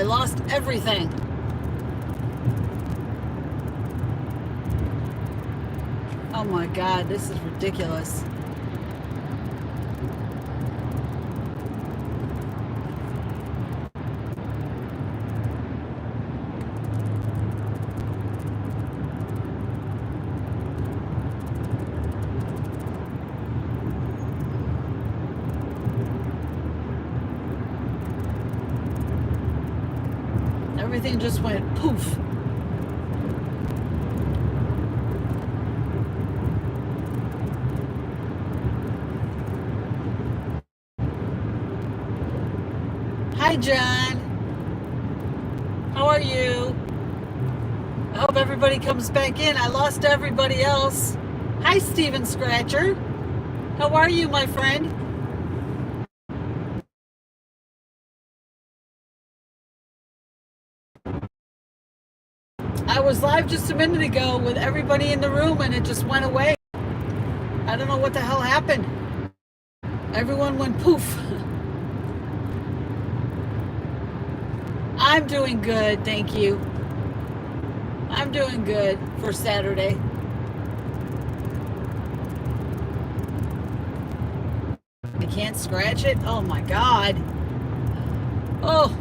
I lost everything. Oh my God, this is ridiculous. Everything just went poof. Hi, John. How are you? I hope everybody comes back in. I lost everybody else. Hi, Steven Scratcher. How are you, my friend? I was live just a minute ago with everybody in the room and it just went away. I don't know what the hell happened. Everyone went poof. I'm doing good, thank you. I'm doing good for Saturday. I can't scratch it? Oh my God. Oh.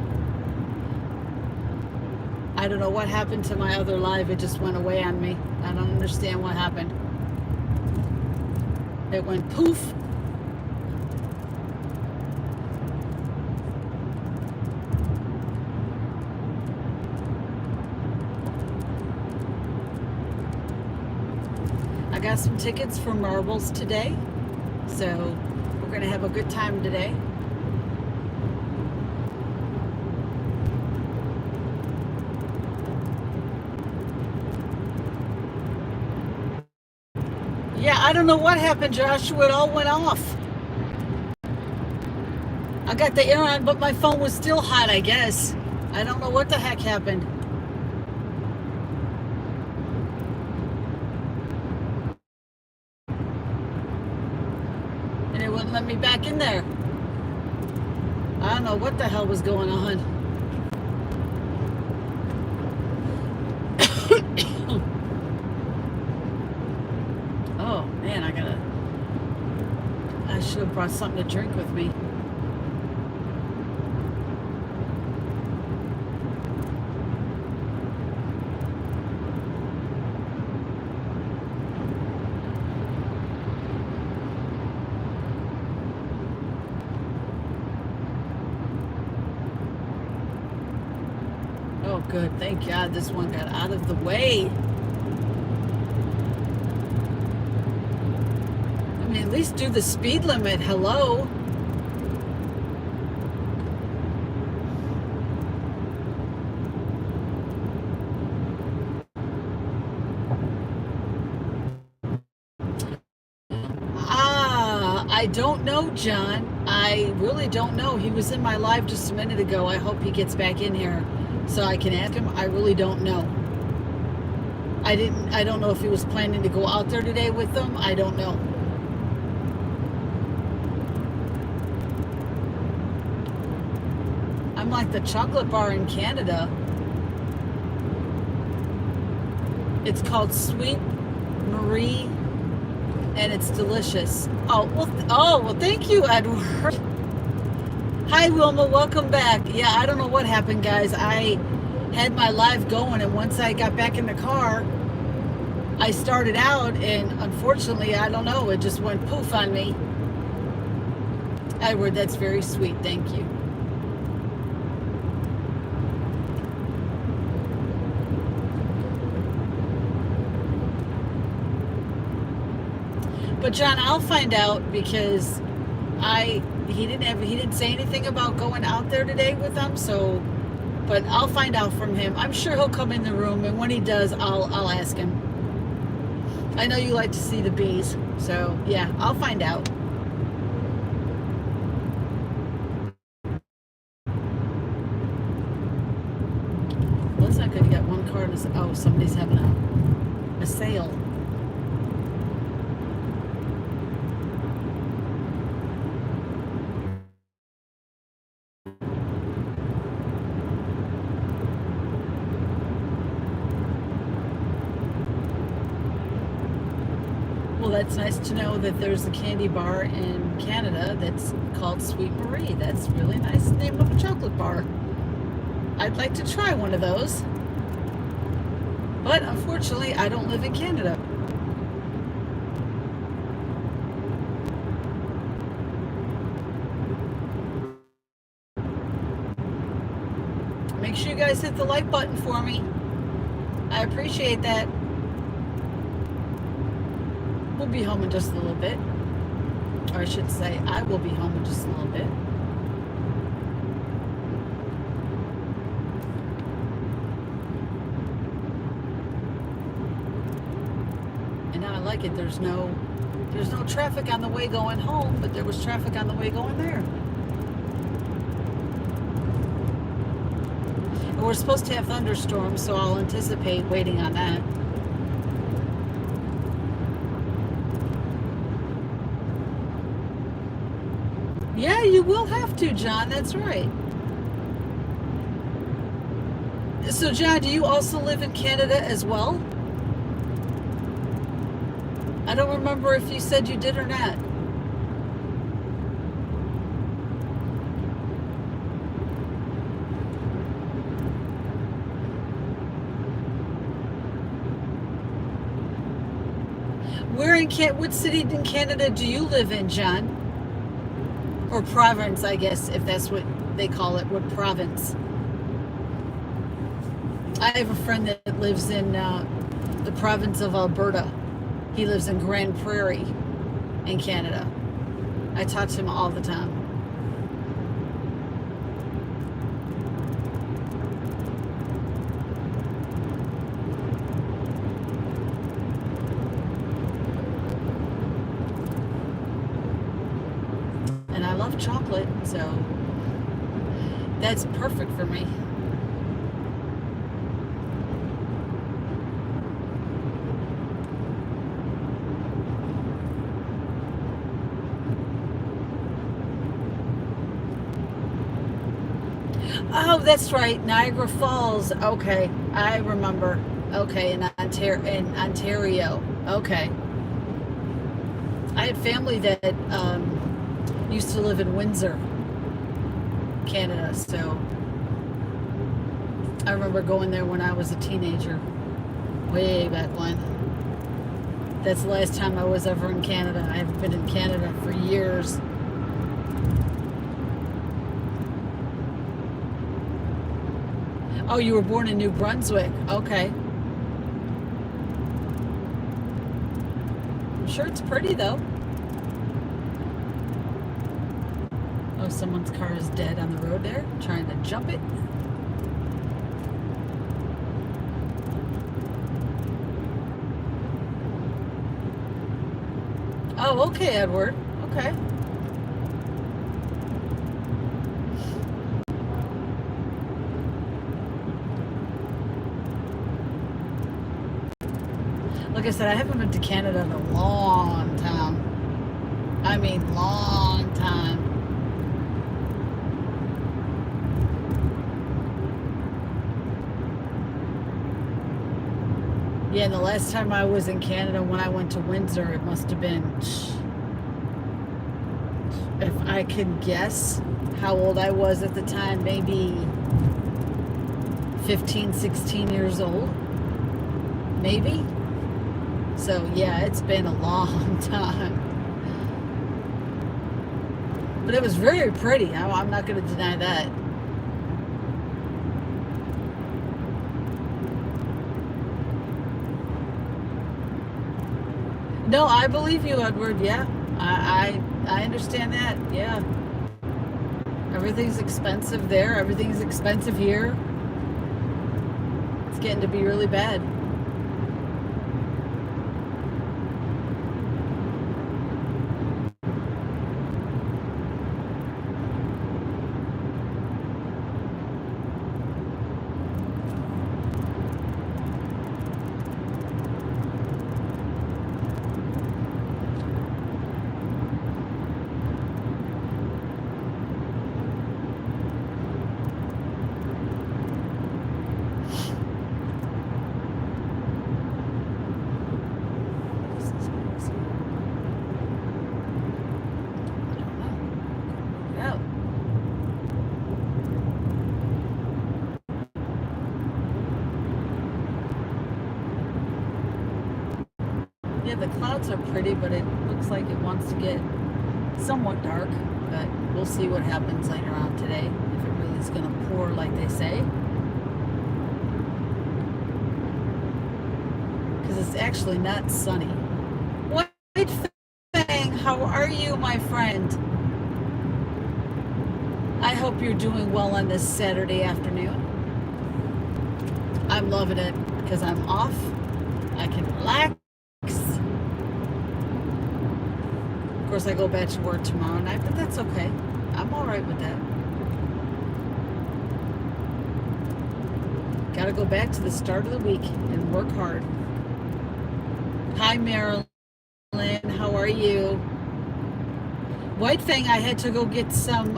I don't know what happened to my other live. It just went away on me. I don't understand what happened. It went poof. I got some tickets for marbles today, so we're going to have a good time today. Yeah, I don't know what happened, Joshua. It all went off. I got the air on, but my phone was still hot, I guess. I don't know what the heck happened. And it wouldn't let me back in there. I don't know what the hell was going on. Oh man, I should have brought something to drink with me. Oh good, thank God this one got out of the way. I mean, at least do the speed limit, hello. I don't know, John. I really don't know. He was in my live just a minute ago. I hope he gets back in here so I can ask him. I really don't know. I don't know if he was planning to go out there today with them. I don't know. I'm like the chocolate bar in Canada. It's called Sweet Marie, and it's delicious. Oh well, thank you, Edward. Hi, Wilma, welcome back. Yeah, I don't know what happened, guys. I had my live going, and once I got back in the car, I started out, and unfortunately, I don't know, it just went poof on me. Edward, that's very sweet. Thank you. But John, I'll find out because he didn't say anything about going out there today with them. So, but I'll find out from him. I'm sure he'll come in the room, and when he does, I'll ask him. I know you like to see the bees, so yeah, I'll find out. Well, it's not good to get one car in a, oh, somebody's having a sale. that's nice to know that there's a candy bar in Canada that's called Sweet Marie. That's really nice name of a chocolate bar. I'd like to try one of those. But unfortunately, I don't live in Canada. Make sure you guys hit the like button for me. I appreciate that. We'll be home in just a little bit. Or I should say, I will be home in just a little bit. And now I like it. There's no traffic on the way going home, but there was traffic on the way going there. And we're supposed to have thunderstorms, so I'll anticipate waiting on that. Yeah, you will have to, John. That's right. So, John, do you also live in Canada as well? I don't remember if you said you did or not. What city in Canada do you live in, John? Or province, I guess, if that's what they call it. What province? I have a friend that lives in the province of Alberta. He lives in Grand Prairie in Canada. I talk to him all the time. And I love chocolate, so that's perfect for me. Oh, that's right, Niagara Falls. Okay, I remember. Okay, in Ontario. Okay. I had family that used to live in Windsor, Canada, so I remember going there when I was a teenager, way back when. That's the last time I was ever in Canada. I haven't been in Canada for years. Oh, you were born in New Brunswick. Okay. I'm sure it's pretty, though. Oh, someone's car is dead on the road there, trying to jump it. Oh, okay, Edward. Okay. Like I said, I haven't been to Canada in a long time. I mean, long time. Yeah, and the last time I was in Canada, when I went to Windsor, it must have been, if I can guess how old I was at the time, maybe 15, 16 years old. Maybe. So, yeah, it's been a long time. But it was very pretty. I'm not going to deny that. No, I believe you, Edward. Yeah, I understand that. Yeah. Everything's expensive there. Everything's expensive here. It's getting to be really bad. Yeah, the clouds are pretty, but it looks like it wants to get somewhat dark. But we'll see what happens later on today, if it really is going to pour like they say. Because it's actually not sunny. White Fang, how are you, my friend? I hope you're doing well on this Saturday afternoon. I'm loving it because I'm off. I can relax. Of course, I go back to work tomorrow night, but that's okay. I'm all right with that. Got to go back to the start of the week and work hard. Hi, Marilyn. How are you? White Fang, I had to go get some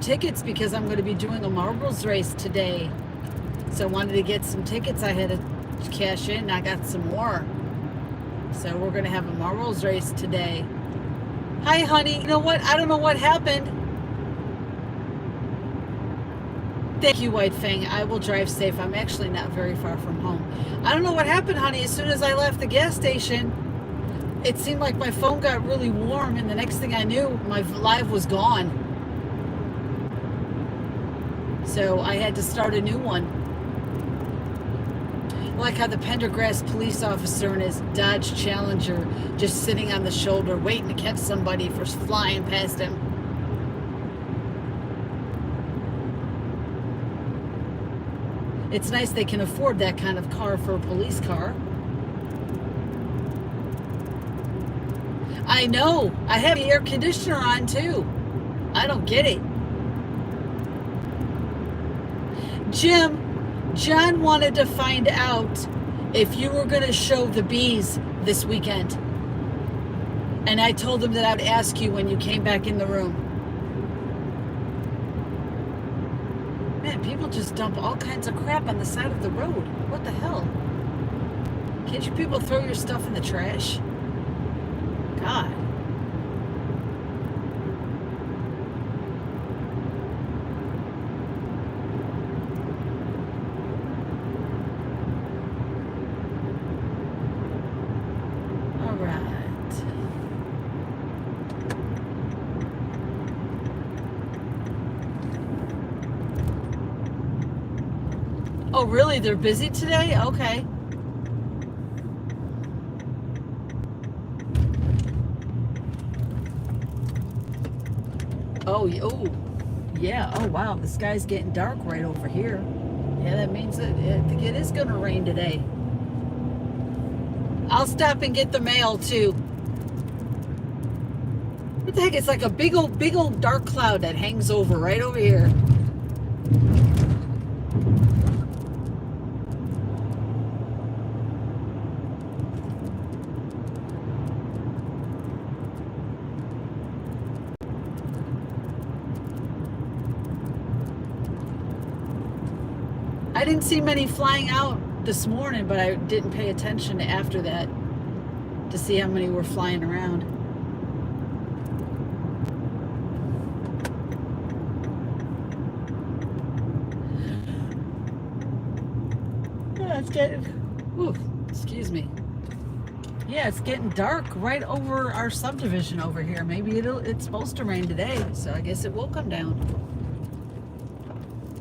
tickets because I'm going to be doing a marbles race today. So I wanted to get some tickets. I had to cash in. I got some more. So we're going to have a marbles race today. Hi, honey. You know what? I don't know what happened. Thank you, White Fang. I will drive safe. I'm actually not very far from home. I don't know what happened, honey. As soon as I left the gas station, it seemed like my phone got really warm, and the next thing I knew, my live was gone. So I had to start a new one. I like how the Pendergrass police officer in his Dodge Challenger just sitting on the shoulder waiting to catch somebody for flying past him. It's nice they can afford that kind of car for a police car. I know. I have the air conditioner on too. I don't get it. Jim, John wanted to find out if you were going to show the bees this weekend. And I told him that I would ask you when you came back in the room. Man, people just dump all kinds of crap on the side of the road. What the hell? Can't you people throw your stuff in the trash? God. All right. Oh, really? They're busy today? Okay. Oh, yeah. Oh, wow. The sky's getting dark right over here. Yeah, that means that I think it is going to rain today. I'll stop and get the mail, too. What the heck? It's like a big old dark cloud that hangs over right over here. I didn't see many flying out this morning, but I didn't pay attention after that to see how many were flying around. Yeah, it's getting, excuse me. Yeah, it's getting dark right over our subdivision over here. Maybe it's supposed to rain today, so I guess it will come down.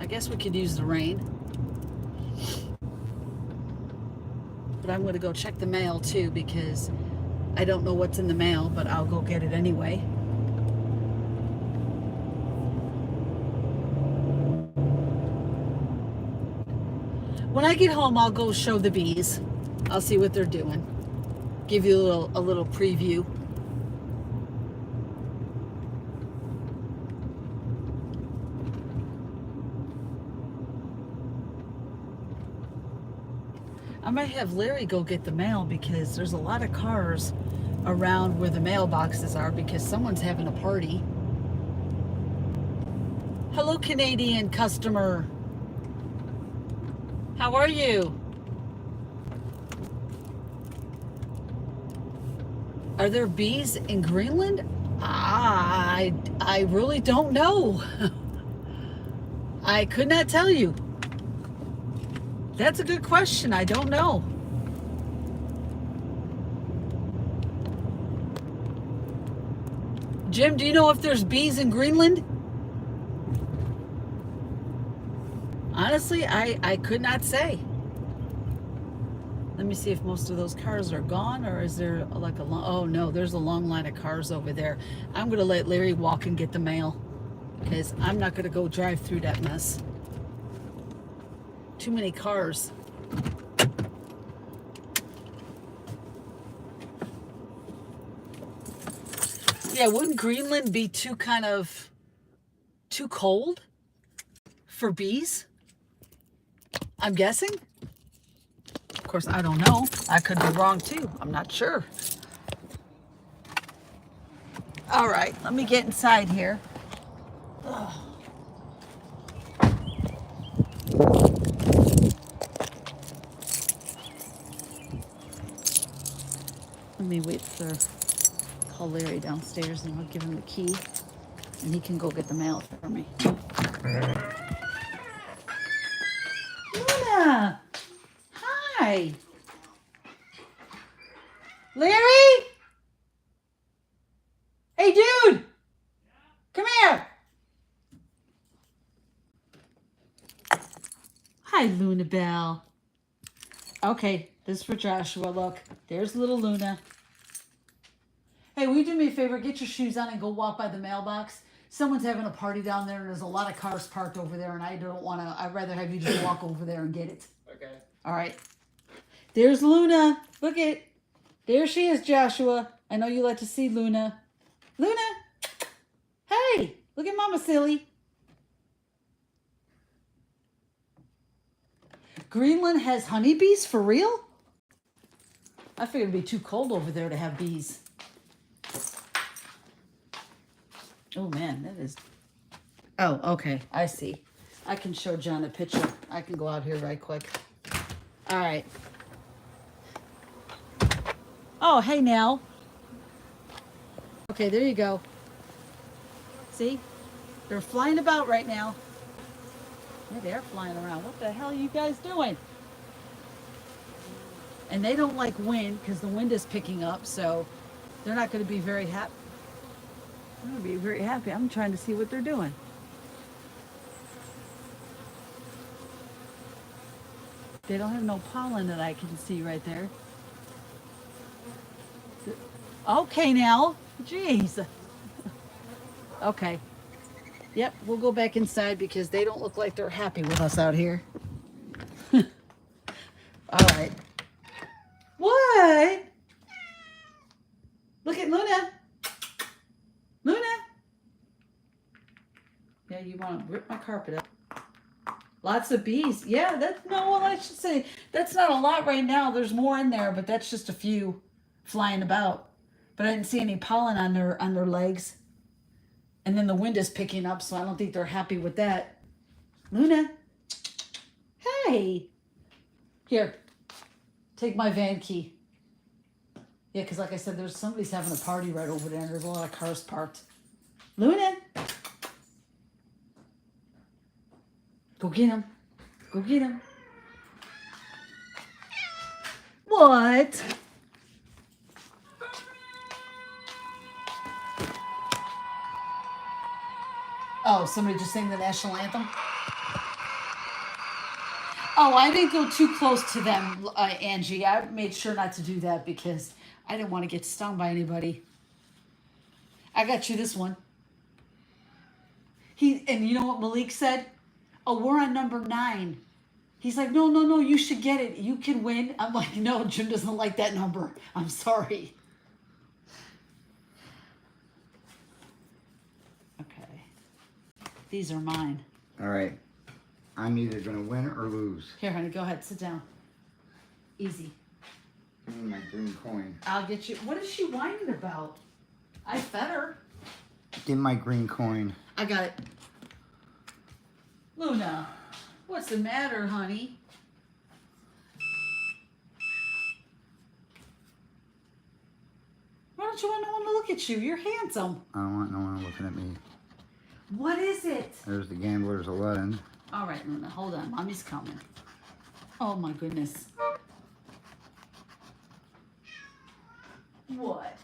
I guess we could use the rain. But I'm going to go check the mail too because I don't know what's in the mail, but I'll go get it anyway. When I get home, I'll go show the bees. I'll see what they're doing. Give you a little preview. I might have Larry go get the mail because there's a lot of cars around where the mailboxes are because someone's having a party. Hello, Canadian customer. How are you? Are there bees in Greenland? I really don't know. I could not tell you. That's a good question. I don't know. Jim, do you know if there's bees in Greenland? Honestly, I could not say. Let me see if most of those cars are gone, or is there like a long, oh no, there's a long line of cars over there. I'm going to let Larry walk and get the mail because I'm not going to go drive through that mess. Too many cars. Yeah, wouldn't Greenland be too cold for bees? I'm guessing. Of course, I don't know. I could be wrong too. I'm not sure. All right, let me get inside here. Ugh. Let me wait for call Larry downstairs and I'll give him the key and he can go get the mail for me. Luna! Hi! Larry? Hey, dude! Come here! Hi, Luna Bell. Okay, this is for Joshua. Look, there's little Luna. Hey, will you do me a favor? Get your shoes on and go walk by the mailbox. Someone's having a party down there and there's a lot of cars parked over there and I don't want to, I'd rather have you just walk over there and get it. Okay. All right. There's Luna. Look it. There she is, Joshua. I know you like to see Luna. Luna. Hey, look at Mama Silly. Greenland has honeybees for real? I figured it'd be too cold over there to have bees. Oh man, that is. Oh, okay. I see. I can show John a picture. I can go out here right quick. All right. Oh, hey now. Okay, there you go. See? They're flying about right now. Yeah, they're flying around. What the hell are you guys doing? And they don't like wind because the wind is picking up, so they're not going to be very happy. I'm going to be very happy. I'm trying to see what they're doing. They don't have no pollen that I can see right there. Okay now. Jeez. Okay. Yep, we'll go back inside because they don't look like they're happy with us out here. All right. What? Look at Luna. Luna. Yeah, you want to rip my carpet up. Lots of bees. Yeah, well, I should say that's not a lot right now. There's more in there, but that's just a few flying about. But I didn't see any pollen on their legs. And then the wind is picking up, so I don't think they're happy with that. Luna. Hey. Here. Take my van key. Yeah, because like I said, somebody's having a party right over there, and there's a lot of cars parked. Luna. Go get him. Go get him. What? Oh, somebody just sang the national anthem? Oh, I didn't go too close to them, Angie. I made sure not to do that because I didn't want to get stung by anybody. I got you this one. And you know what Malik said? Oh, we're on number 9. He's like, no, you should get it. You can win. I'm like, no, Jim doesn't like that number. I'm sorry. Okay. These are mine. All right. I'm either going to win or lose. Here, honey, go ahead. Sit down. Easy. Give me my green coin. I'll get you. What is she whining about? I fed her. Give me my green coin. I got it. Luna, what's the matter, honey? Why don't you want no one to look at you? You're handsome. I don't want no one looking at me. What is it? There's the Gambler's 11. All right, Luna, hold on. Mommy's coming. Oh, my goodness. What?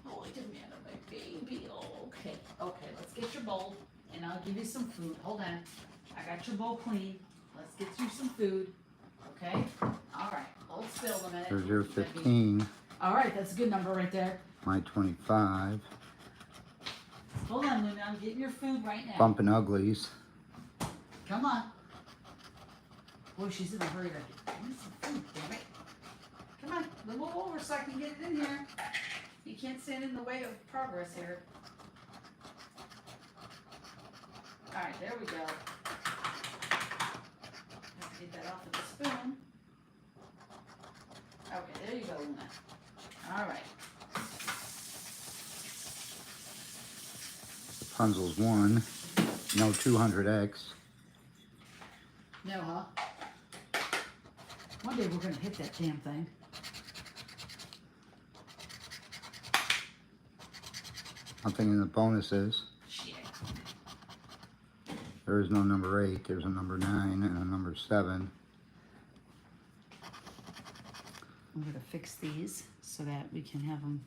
Oh, it doesn't matter, my baby. be. Oh, okay. Okay, let's get your bowl, and I'll give you some food. Hold on. I got your bowl clean. Let's get you some food. Okay? All right. Hold still a minute. There's your 15. All right, that's a good number right there. My 25. Hold on, Luna. I'm getting your food right now. Bumping Uglies. Come on. Boy, she's in a hurry. I need some food, damn it. Come on, move over so I can get it in here. You can't stand in the way of progress here. All right, there we go. Have to get that off of the spoon. Okay, there you go, Luna. All right. Rapunzel's 1. No 200X. No, huh? One day we're gonna hit that damn thing. Nothing in the bonuses. Shit. There is no number 8. There's a number 9 and a number 7. I'm gonna fix these so that we can have them.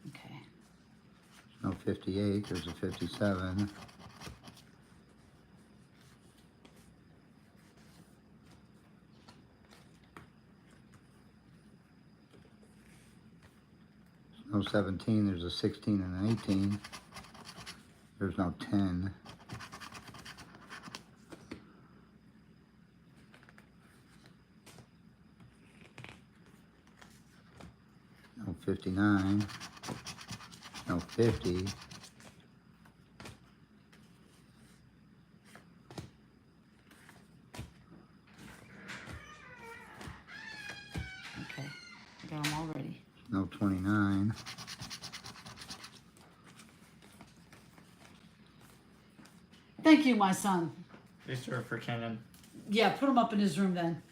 Okay. No 58. There's a 57. No 17. There's a 16 and an 18. There's no 10. No 59. No 50. Okay. I got them all ready. No 29. Thank you, my son. These are for Kenan. Yeah, put them up in his room then.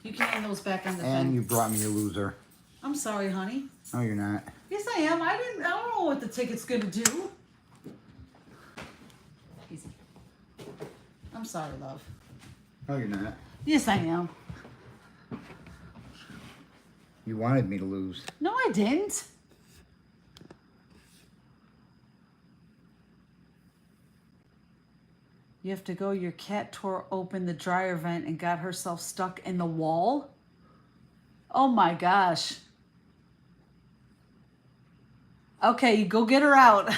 You can hand those back on the And thing. you brought me a loser. I'm sorry, honey. No, you're not. Yes, I am. I don't know what the ticket's gonna do. Easy. I'm sorry, love. No, you're not. Yes, I am. You wanted me to lose. No, I didn't. You have to go. Your cat tore open the dryer vent and got herself stuck in the wall. Oh my gosh. Okay, go get her out.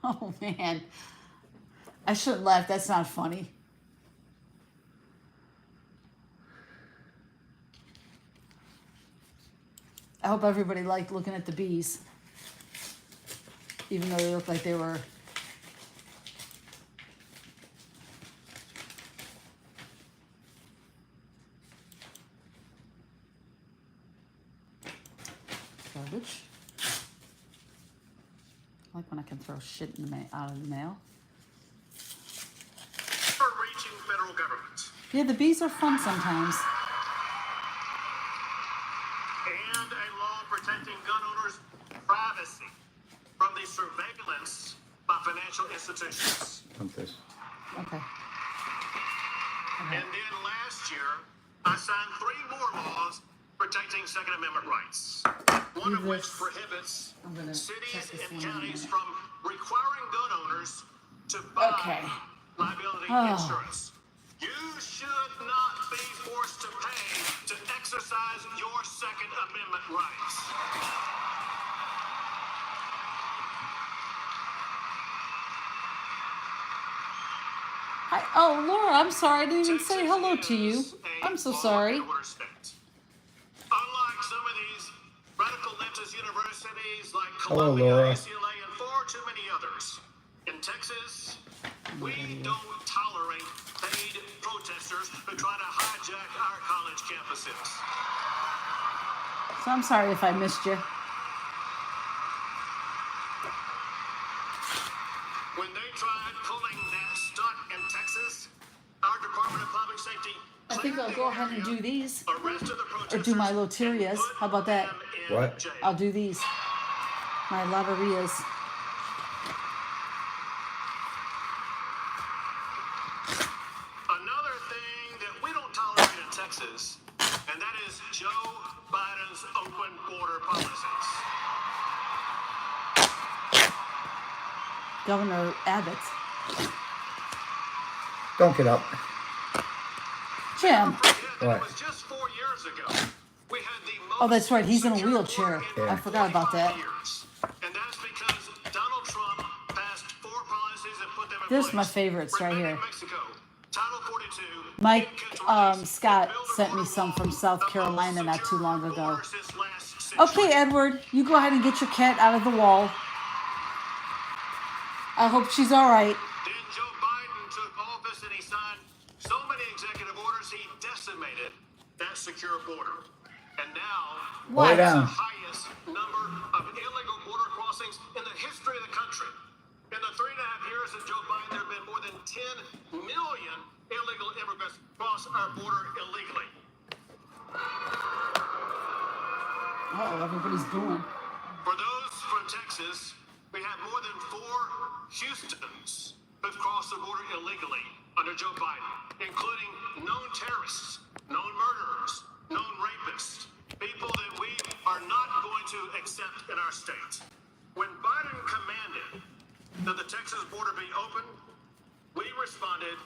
Oh man. I shouldn't laugh. That's not funny. I hope everybody liked looking at the bees. Even though they looked like they were... garbage. I like when I can throw shit in the out of the mail. Far-reaching federal government Yeah, the bees are fun sometimes. and a law protecting gun owners' privacy from the surveillance by financial institutions. Want this? Okay. And then last year, I signed 3 more laws protecting Second Amendment rights. One of which Yes. prohibits I'm gonna check cities this and one in a counties minute. from requiring gun owners to buy Okay. liability Oh. insurance. You should not be forced to pay to exercise your Second Amendment rights. Oh, Laura, I'm sorry. I didn't even say hello to you. I'm so sorry. Unlike some of these radical leftist universities like Hello, Columbia, Laura. UCLA, and far too many others, in Texas, we don't tolerate paid protesters who try to hijack our college campuses. So I'm sorry if I missed you. When they tried pulling that stunt in Texas, our Department of Public Safety I think I'll go ahead and do these. arrested the Or protesters do my and loterias. put How about that? them in What? jail. I'll do these. My lotterias. Another thing that we don't tolerate in Texas and that is Joe Biden's open border policies. Governor Abbott. Don't get up. Jim. What? It was just 4 years ago. We had the most Oh, that's right. He's in a secure wheelchair. border in I forgot about 45 that. years. And that's because Donald Trump passed 4 policies and put them in This is place. my favorites right Preventing here. Mexico, Title 42, Mike in-country release, Scott build a sent me border some from wall, South the most Carolina not too secure long ago. border since last Okay, century. Edward, you go ahead and get your cat out of the wall. I hope she's all right. Then Joe Biden took office and he signed so many executive orders he decimated that secure border. And now, Lay What? down. the highest number of illegal border crossings in the history of the country. In the 3.5 years of Joe Biden, there have been more than 10 million illegal immigrants cross our border illegally. Oh, everybody's going. For those from Texas, we have more than 4 Houstons who've crossed the border illegally under Joe Biden, including known terrorists, known murderers, known rapists, people that we are not going to accept in our state. When Biden commanded that the Texas border be open, we responded,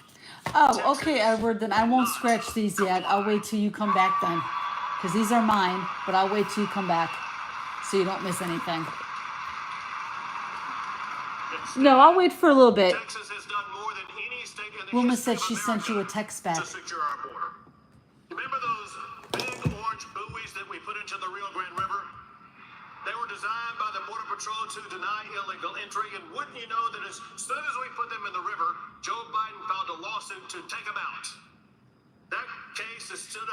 Oh, okay, Edward, then I won't scratch these yet. I'll wait till you come back then. Because these are mine, but I'll wait till you come back so you don't miss anything. No, I'll wait for a little bit. Texas has done more than any state in the Wilma history said of she sent you a America text back. to secure our border. Remember those big orange buoys that we put into the Rio Grande River? They were designed by the Border Patrol to deny illegal entry, and wouldn't you know that as soon as we put them in the river, Joe Biden filed a lawsuit to take them out. That case is still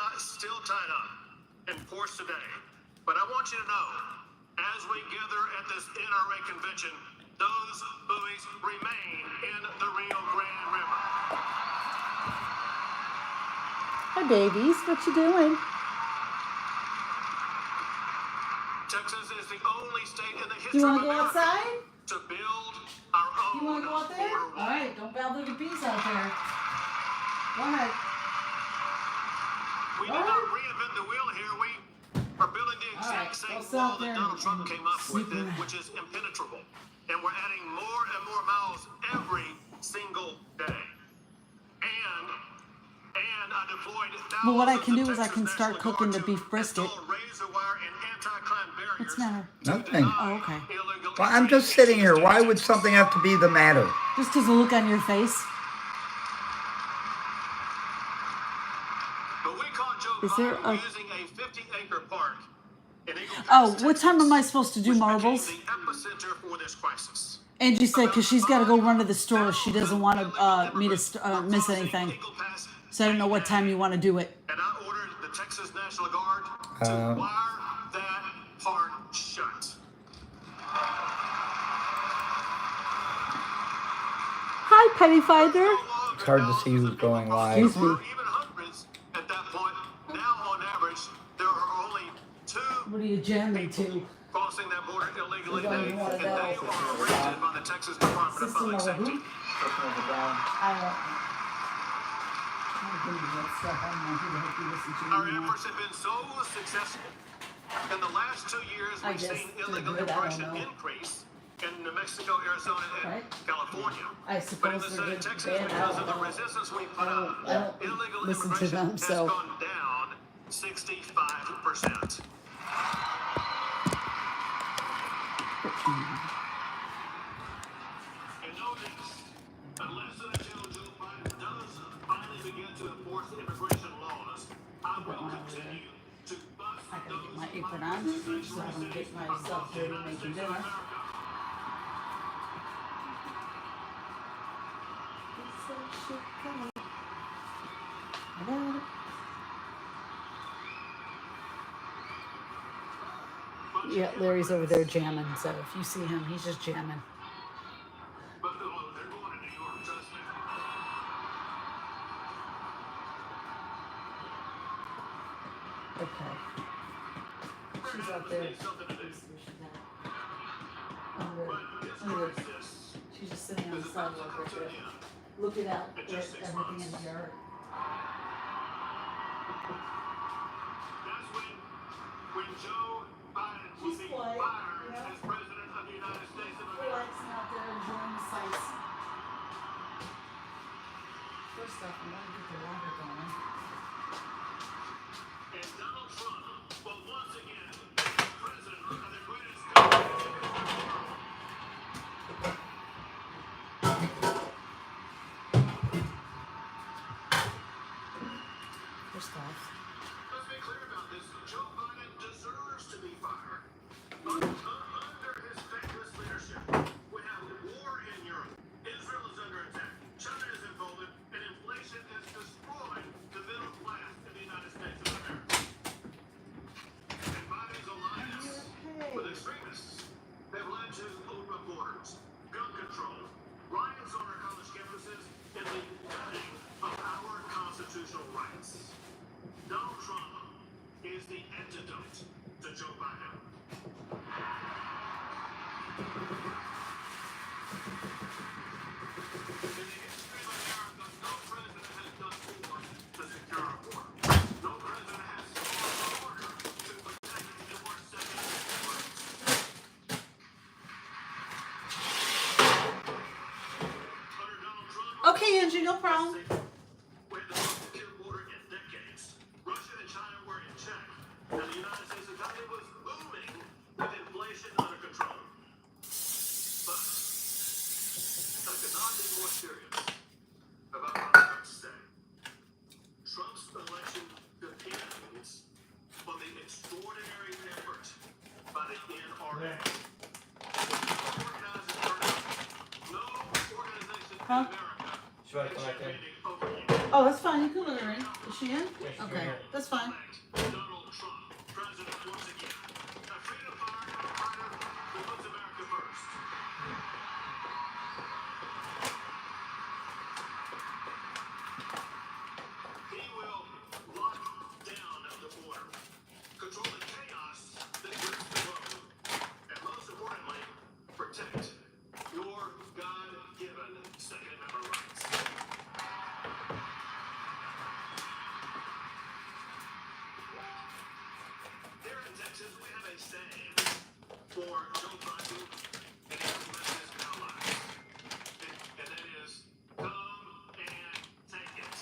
tied up in force today. But I want you to know, as we gather at this NRA convention, those buoys remain in the Rio Grande River. Hi, babies. What you doing? Texas is the only state in the history You of want to go America outside? to build our own You want to go out there? border All wall. right, don't bother the bees out there. Go ahead. We did not reinvent the wheel here. We are building the All right, exact same go sit wall out there that Donald Trump and came up with, sleep in that. which is impenetrable. And we're adding more and more miles every single day. And I deployed thousands Well, what I of can the do is I Texas can start National cooking Guard the to beef brisket. install razor wire and anti-climb barriers What's the matter? to Nothing. deny Oh, okay. illegal Well, I'm entry just sitting into here. Why would Texas. something have to be the matter? Just because the look on your face. But we caught Joe Is there Biden a- using a 50-acre park in Eagle Oh, Pass, what time am I Texas, supposed to do which marbles? became the epicenter for this crisis. Angie said because she's got to go run to the store. She doesn't want me to miss anything. So I don't know what time you want to do it. And I ordered the Texas National Guard to wire that park shut. Hi, Petty Finder. It's hard to see who's going live. Excuse me. Or even hundreds at that point. Now, on average, there are only 2 What are you jamming to? crossing that border illegally, We don't and even wanna they know. are arrested by the Texas Department of System Public over Safety. who? I don't. I don't know that stuff. I don't know who the heck you listen to Our anymore. efforts have been so successful. In the last 2 years, I we've guess seen they're illegal good, I don't immigration know. increase in New Mexico, Arizona, and Right. California. I But in suppose the they're state of good, Texas, bad, I because of don't the know. resistance we put I up, don't illegal listen to immigration them, has so. gone down 65%. And know this, unless and until Joe Biden does finally begin to enforce immigration laws, I will continue to bust I gotta get those my apron on so I don't get myself dirty making dinner. I got it. Yeah, Larry's over there jamming, so if you see him, he's just jamming. But they're going to New York, trust me. Okay. She's out there. Let's see where she's at. Under there. She's just sitting on the sidewalk right there. Looking out at everything in the yard. when Joe Biden will She's be quiet, fired yeah. as President of the United States of America. Relaxing out there, enjoying the sights. First off, I'm gonna get the water going. And Donald Trump will once again be the president of the greatest country in the world. First off. Let's be clear about this. Joe Biden deserves to be fired. Under his feckless leadership, we have war in Europe. Israel is under attack. China is emboldened, and inflation has destroyed the middle class in the United States of America. And Biden's alliance with extremists have led to open borders, gun control, riots on our college campuses, and the cutting of our constitutional rights. Donald Trump is the antidote to Joe Biden. In the history of America, no president has done more to secure our border. No president has fought harder to protect your second rights. Under Donald Trump, Okay, Angie, no problem. we had the most secure border in decades. Russia and China were in check, and the United States economy was booming with inflation under control. But I could not be more serious about what I'm about to say. Trump's election depends on the extraordinary effort by the NRA. Organizing turnout. No organization in Huh? America Should I is come back in? championing over you. Oh, that's fine. You can let her in. Is she in? Yeah, she's right Okay, here. that's fine. Donald Trump, president once again. A freedom fighter who puts America first. He will lock down the border, control the chaos that grips the road, and most importantly, protect your God-given Second Amendment rights. Here in Texas, we have a saying for Joe Biden and his religious allies. And that is, come and take it.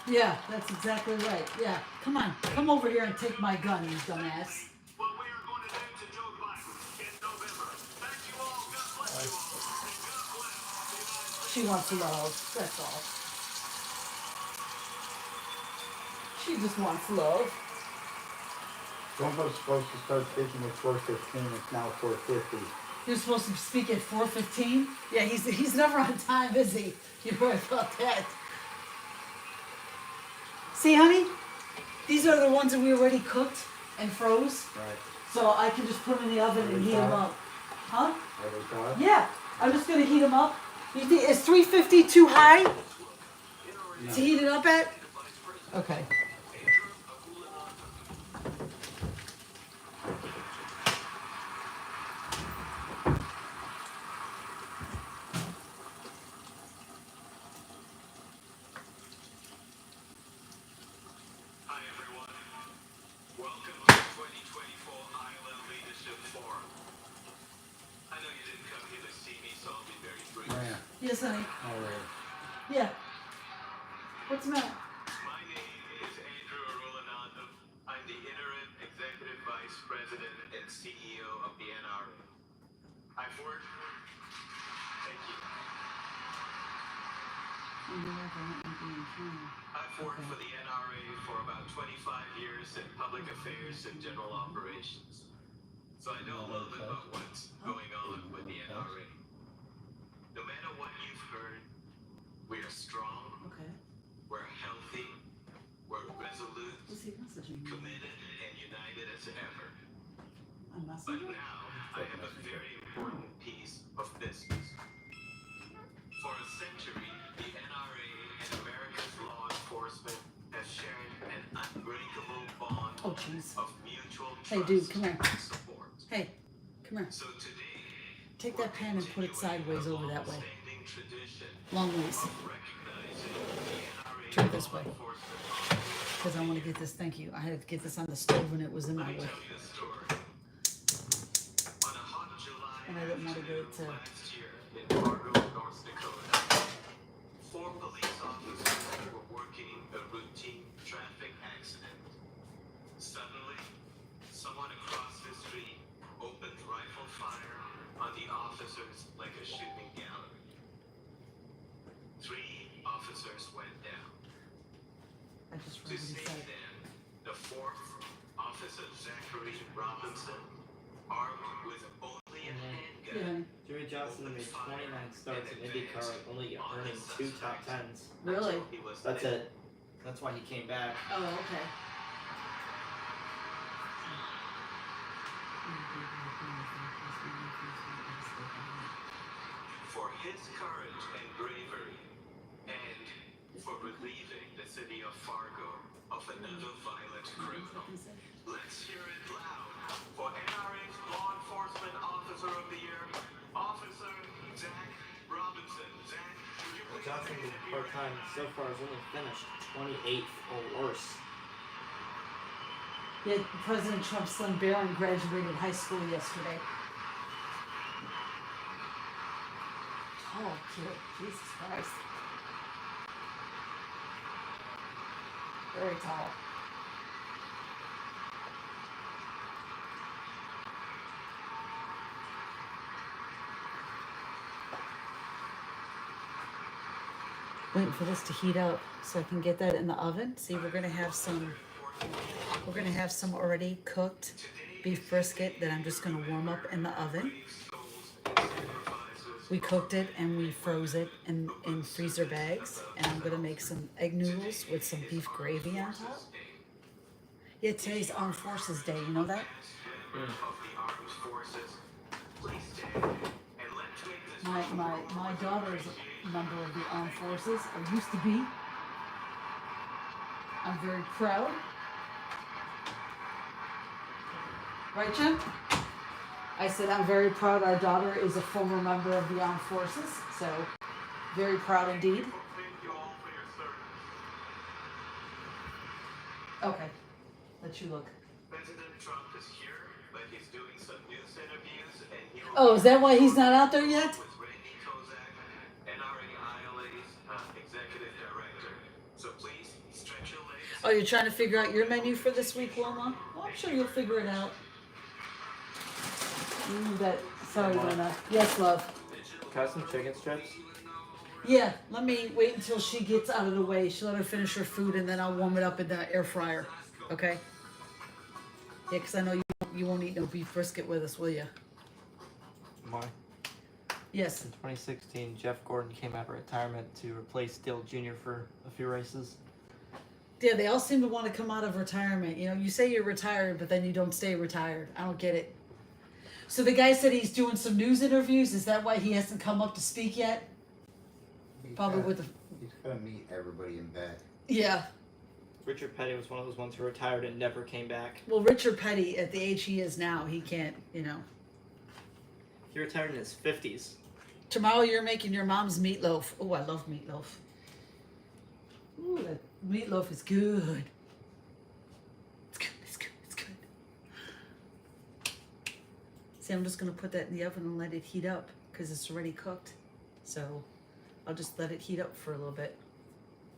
Yeah, that's exactly right. Yeah, come on. Come over here and take my gun, you dumbass. What we are going to do to Joe Biden in November. Thank you all. God bless you all. And God bless the United States. She wants love. That's all. She just wants love. Trump was supposed to start speaking at 4:15, it's now 4:50. He was supposed to speak at 4:15. Yeah, he's never on time, is he? You worry about that. See, honey, these are the ones that we already cooked and froze, Right. so I can just put them in the oven and heat them up. Huh? Are they thought? Yeah, I'm just gonna heat them up. You think is 350 too high to heat it up at? Okay. Hi, everyone. Welcome to the 2024 ILM Leadership Forum. I know you didn't come here to see me, so I'll be very brief. Oh, yeah. Yes, honey. All right. Yeah. What's the matter? My name is Andrew Arulanando. I'm the interim executive vice president and CEO of the NRA. I've worked. Thank you. I've worked for the NRA for about 25 years in public affairs and general operations. So I know a little bit about what's going on with the NRA. No matter what you've heard, we are strong, Okay. we're healthy, we're resolute, What's he messaging me? committed, and united as ever. A But messenger? now, I have a very important piece of business. For a century, the NRA and America's law enforcement have shared an unbreakable bond Oh, jeez. of mutual trust Hey, dude, come here. and support. Hey, come here. So today, Take that pen and put it sideways over that way. long-standing tradition Long ways. of recognizing the NRA Turn this way. law enforcement because I want to get this. Thank you. I had to get this on the stove and it was in my way, Tell you a story. On a hot July and I didn't want to get it to. last year in Fargo, North Dakota, 4 police officers were working a routine traffic accident. Suddenly, someone across the street opened rifle fire on the officers like a shooting gallery. 3 officers went down. I just To read what he save said. them, the 4th officer, Zachary Robinson, armed with only a Yeah, handgun, honey. Jimmie Johnson made 29 starts in IndyCar, only earning 2 top 10s. Really? he was That's dead. it. That's why he came back. Oh, okay. For his courage and bravery, and for relieving the city of Fargo of another violent criminal. Let's hear it loud for NRA's Law Enforcement Officer of the Year, Officer Zach Robinson. Zach, would you please Johnson stand was to your part-time left? so far has only finished 28th or worse. Yeah, President Trump's son Barron graduated high school yesterday. Tall kid, Jesus Christ. Very tall. Waiting for this to heat up so I can get that in the oven. See, we're gonna have some already cooked beef brisket that I'm just gonna warm up in the oven. We cooked it and we froze it in freezer bags, and I'm gonna make some egg noodles with some beef gravy on top. Yeah, today's Armed Forces Day, you know that? My daughter is a member of the Armed Forces, or used to be. I'm very proud. Right, Jim? I said I'm very proud our daughter is a former member of the Armed Forces, so very proud indeed. Thank you all for your service. Okay, let you look. President Trump is here, but he's doing some news interviews, and he will Oh, is that why he's not out there yet? with Randy Kozak, NRA ILA's executive director. So please stretch your legs. Oh, you're trying to figure out your menu for this week, Wilma? Well, I'm sure you'll figure it out. Sorry, Lena. Yes, love. Got some chicken strips? Yeah, let me wait until she gets out of the way. She'll let her finish her food, and then I'll warm it up in the air fryer. Okay? Yeah, because I know you won't eat no beef brisket with us, will you? Why? Yes. In 2016, Jeff Gordon came out of retirement to replace Dale Jr. for a few races. Yeah, they all seem to want to come out of retirement. You know, you say you're retired, but then you don't stay retired. I don't get it. So the guy said he's doing some news interviews. Is that why he hasn't come up to speak yet? Probably with the... He's gonna meet everybody in back. Yeah. Richard Petty was one of those ones who retired and never came back. Well, Richard Petty, at the age he is now, he can't, you know. He retired in his 50s. Tomorrow you're making your mom's meatloaf. Oh, I love meatloaf. Ooh, that meatloaf is good. It's good, it's good, it's good. See, I'm just going to put that in the oven and let it heat up because it's already cooked. So I'll just let it heat up for a little bit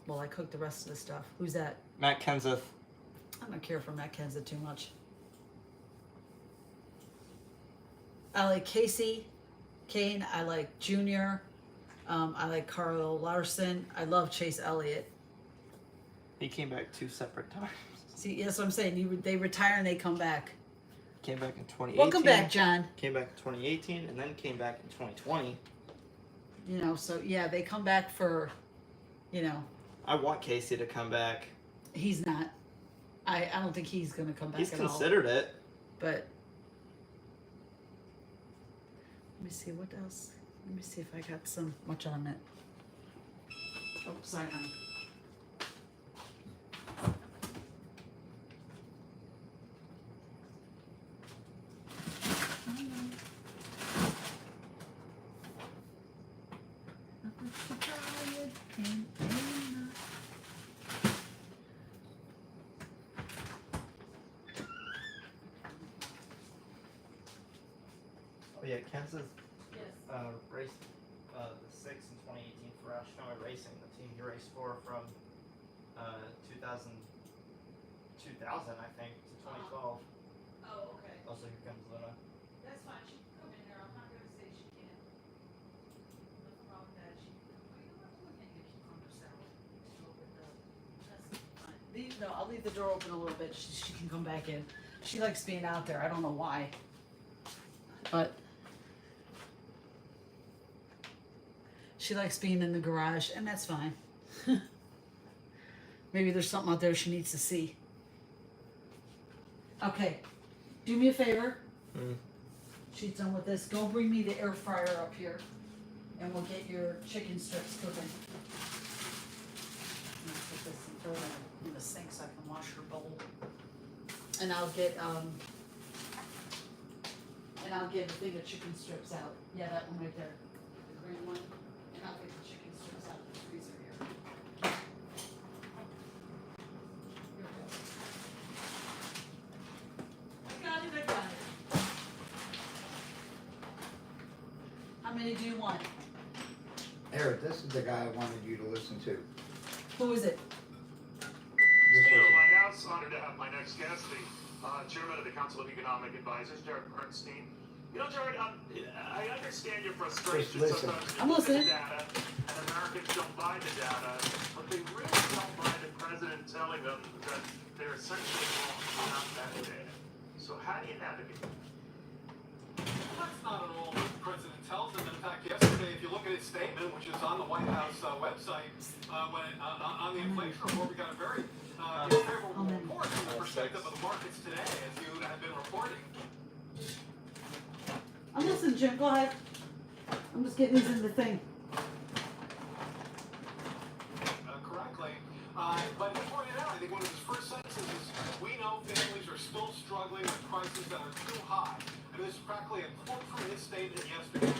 while I cook the rest of the stuff. Who's that? Matt Kenseth. I don't care for Matt Kenseth too much. I like Casey Kane. I like Junior. I like Carl Larson. I love Chase Elliott. He came back 2 separate times. See, that's what I'm saying. They retire and they come back. Came back in 2018. Welcome back, John. Came back in 2018 and then came back in 2020. You know, so yeah, they come back for, you know, I want Casey to come back. he's not. I don't think he's going to come back He's at all. considered it. But let me see what else. Let me see if I got some much on it. Oh, sorry, honey. yeah, Kansas Yes. raced the 6 in 2018 for Ashnoa Racing, the team he raced for from 2000, I think, to 2012. Oh, okay. Also, here comes Luna. That's fine. She can come in here. I'm not gonna say she can't. No problem that she can come. Oh, you know what? We're gonna get cucumber salad. That's fine. No, I'll leave the door open a little bit. She can come back in. She likes being out there. I don't know why. But she likes being in the garage, and that's fine. Maybe there's something out there she needs to see. Okay, do me a favor. She's done with this. Go bring me the air fryer up here, and we'll get your chicken strips cooking. I'm gonna put this and throw it in the sink so I can wash her bowl. And I'll get a thing of chicken strips out. Yeah, that one right there, the green one. And I'll get the chicken strips out of the freezer here. Here we go. I got it. How many do you want? Eric, this is the guy I wanted you to listen to. Who is it? Just Speaking of listen. White House, honored to have my next guest, the chairman of the Council of Economic Advisors, Jared Bernstein. You know, Jared, I understand your frustration Just listen. sometimes I'm when you look at listening. the data, and Americans don't buy the data, but they really don't buy the president telling them that they're essentially wrong about that data. So how do you navigate? That's not at all what the president tells them. In fact, yesterday, if you look at his statement, which is on the White House website, on the inflation report, we got a very favorable report from the perspective of the markets today, as you have been reporting. I'm listening, Jim. Go ahead. I'm just getting these in the thing. Correctly. But he pointed out, I think one of his first sentences is, we know families are still struggling with prices that are too high. And this is practically a quote from his statement yesterday.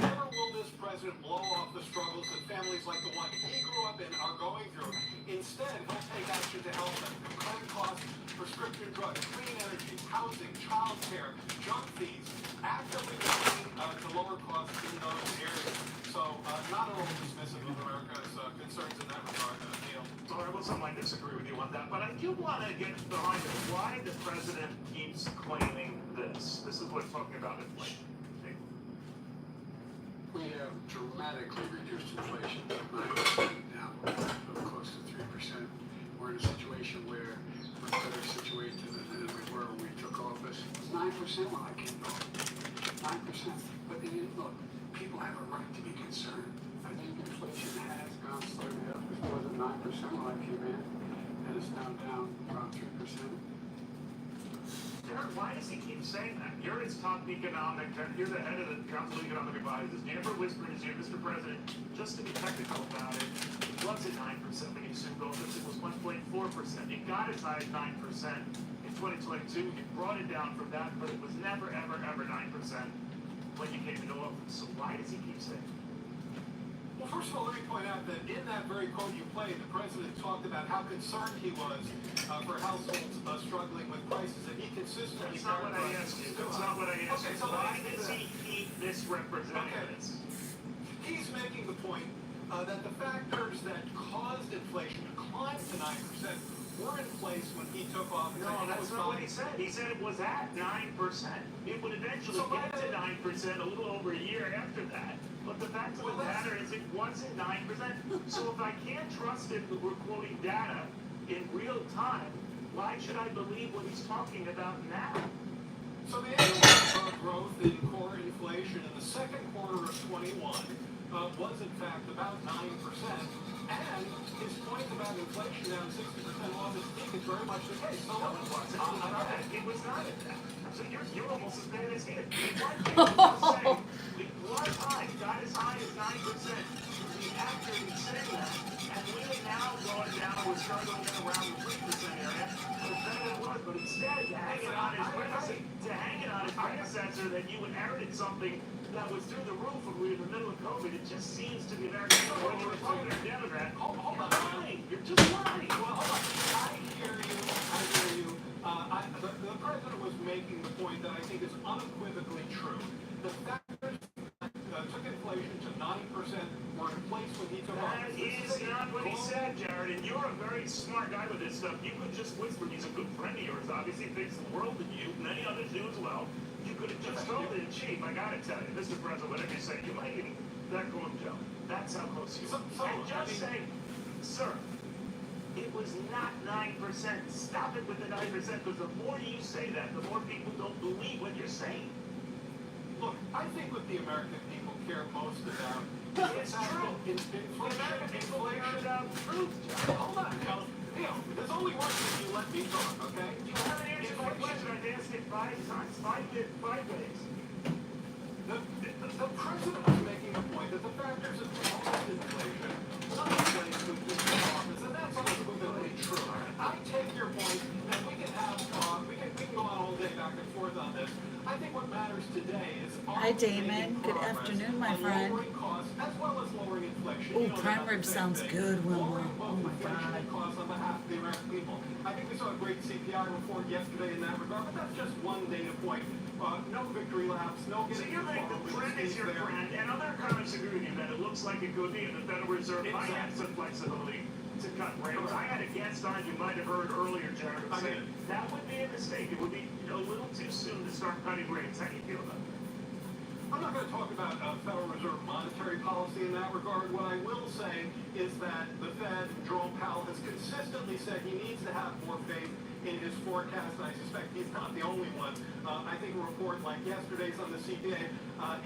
Never will this president blow off the struggles that families like the one he grew up in are going through. Instead, he'll take action to help them. Current costs, prescription drugs, clean energy, housing, child care, junk fees, actively working to lower costs in those areas. So, not at all dismissive of America's concerns in that regard, Neil. So I will somewhat disagree with you on that, but I do want to get behind why the president keeps claiming this. This is what talking about inflation. We have dramatically reduced inflation from 9% down close to 3%. We're in a situation where we're better situated than we were when we took office. It was 9% when I came to office. 9%. But look, people have a right to be concerned. I think inflation has gone slightly up. It wasn't 9% when I came in, and it's now down around 3%. Jared, why does he keep saying that? You're his top economic, you're the head of the Council of Economic Advisors. You never whispered in his ear, Mr. President, just to be technical about it, it wasn't 9% when you assumed office, it was 1.4%. It got as high as 9% in 2022. You brought it down from that, but it was never, ever, ever 9% when you came into office. So why does he keep saying it? Well, first of all, let me point out that in that very quote you played, the president talked about how concerned he was for households struggling with prices, and he consistently... That's not what I asked you. That's not what I asked you. Okay, so Why does he keep misrepresenting this? He's making the point that the factors that caused inflation to climb to 9% were in place when he took office. No, that's not what he said. He said it was at 9%. It would eventually get to 9% a little over a year after that. But the fact of the matter is it wasn't 9%. So if I can't trust him that we're quoting data in real time, why should I believe what he's talking about now? So the annual growth in core inflation in the second quarter of 21 was in fact about 9%. And his point about inflation down 60% off his peak is very much the case. So No, it wasn't. It was not at that. So you're almost as bad as him. It was high. It got as high as 9%. The actor is saying that, and we have now gone down. We're struggling in around the 3% area. It's better than it was, but instead to hang it on his predecessor, that you inherited something that was through the roof when we were in the middle of COVID. It just seems to be very similar. Whether you're Republican or Democrat, Hold on. you're just lying. Well, hold on. I hear you. The president was making the point that I think is unequivocally true, the factors that took inflation to 9% were in place when he took That office. is not what he said, Jared, and you're a very smart guy with this stuff. You could just whisper, he's a good friend of yours, obviously thinks the world of you, many others do as well. You could have just told it in chief, I gotta tell you, Mr. President, whatever you say, you might even let go of Joe. That's how close you are. And just say, sir, it was not 9%. Stop it with the 9%, because the more you say that, the more people don't believe what you're saying. Look, I think what the American people care most about It's true. The American people care about truth, John. Hold on, there's only one thing you let me talk, okay? You haven't answered my question. I've asked it 5 times, 5 ways. The president was making a point that the factors that caused inflation were in place with this office, and that's absolutely true. I take your point, and we can go on all day back and forth on this. I think what matters today is Hi, Damon. Good afternoon, my friend. lowering costs as well as lowering inflation. Ooh, You know, prime they're rib not the same sounds thing. good, Wilma. Lowering Oh both my inflation God. and costs on behalf of the American people. I think we saw a great CPI report yesterday in that regard, but that's just one data point. No victory laps, no So getting you think the trend is your friend, and other economists agree with you that it looks like it could be, and the Federal Reserve might have some flexibility to cut rates. I had a guest on, you might have heard earlier, Jared, I say did. that would be a mistake. It would be a little too soon to start cutting rates. How do you feel about that? I'm not going to talk about Federal Reserve monetary policy in that regard. What I will say is that the Fed, Jerome Powell, has consistently said he needs to have more faith in his forecast, and I suspect he's not the only one. I think a report like yesterday's on the CPA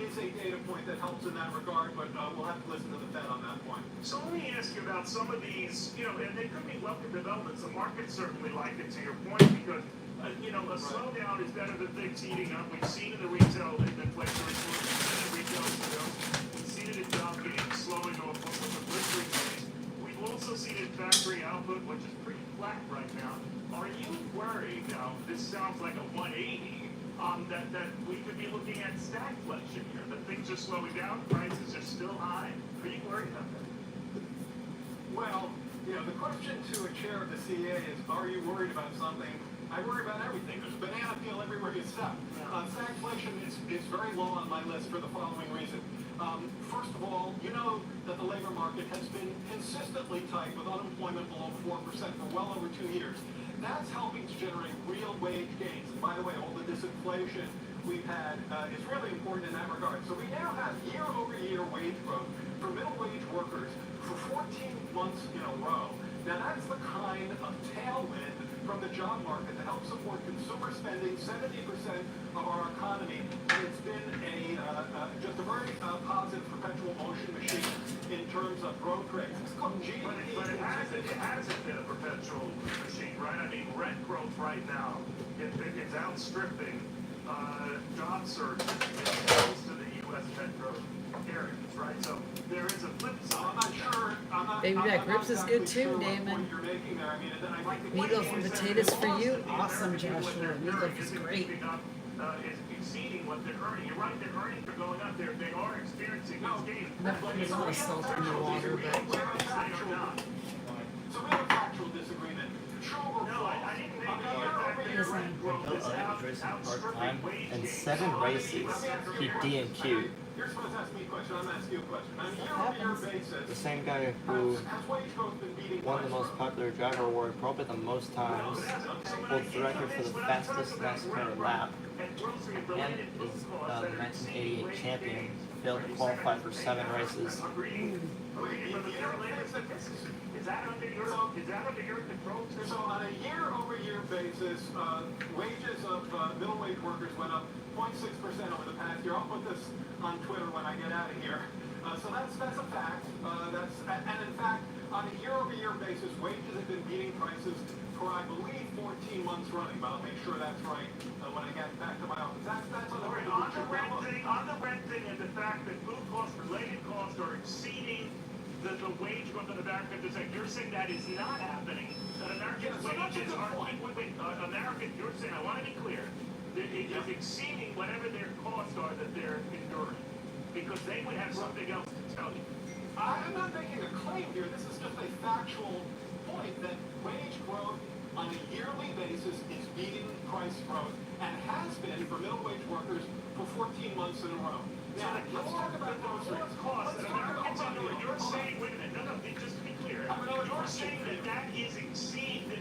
is a data point that helps in that regard, but we'll have to listen to the Fed on that point. So let me ask you about some of these, and they could be welcome developments. The market certainly like it, to your point, because, a slowdown is better than things heating up. We've seen in the retail inflation report, we've seen in retail sales, we've seen it in job gains slowing off with the blistering days. We've also seen it in factory output, which is pretty flat right now. Are you worried now, this sounds like a 180, that we could be looking at stagflation here, that things are slowing down, prices are still high? Are you worried about that? Well, the question to a chair of the CA is, are you worried about something? I worry about everything. There's a banana peel everywhere you step. Stagflation is very low on my list for the following reason. First of all, you know that the labor market has been consistently tight with unemployment below 4% for well over 2 years. That's helping to generate real wage gains. And by the way, all the disinflation we've had is really important in that regard. So we now have year-over-year wage growth for middle wage workers for 14 months in a row. Now that's the kind of tailwind from the job market to help support consumer spending, 70% of our economy, and it's been just a very positive perpetual motion machine in terms of growth rates. It's called GDP. But it hasn't been a perpetual machine, right? I mean, rent growth right now is outstripping job surge in most of the U.S. metro areas, right? So there is a flip side. I'm not sure. Baby back I'm ribs not is good exactly too, sure what Damon. point you're making there. I mean, I think Meatloaf and potatoes for you. Awesome, Joshua. Meatloaf is great. Is exceeding what they're earning. You're right, their earnings are going up. They are experiencing these gains. I'm not putting a lot of salt in the water, but They are not. So we have a factual disagreement. True or No, false? I didn't make the fact that your rent growth is outstripping wage In gains. 7 races, he DNQ'd. You're supposed to ask me a question. I'm asking you a question. On a year-over-year The basis, same guy who has wage growth been beating won the price most growth? popular driver award probably the most times, holds the record for the fastest NASCAR lap, and is the 1988 champion, failed to qualify for 7 races. Is that under your control? So on a year-over-year basis, wages of middle wage workers went up 0.6% over the past year. I'll put this on Twitter when I get out of here. So that's a fact. And in fact, on a year-over-year basis, wages have been beating prices for, I believe, 14 months running. But I'll make sure that's right when I get back to my office. That's on the On the rent thing and the fact that food costs, related costs are exceeding the wage growth of the American percent. You're saying that is not happening. That American wages are American. You're saying, I want to be clear, that it is exceeding whatever their costs are that they're enduring, because they would have something else to tell you. I'm not making a claim here. This is just a factual point that wage growth on a yearly basis is beating price growth and has been for middle wage workers for 14 months in a row. Now, let's talk about groceries. Cost Let's that talk about Americans what endure. I'm You're doing. saying, wait a minute, no, just to be clear, I have another you're question saying for you.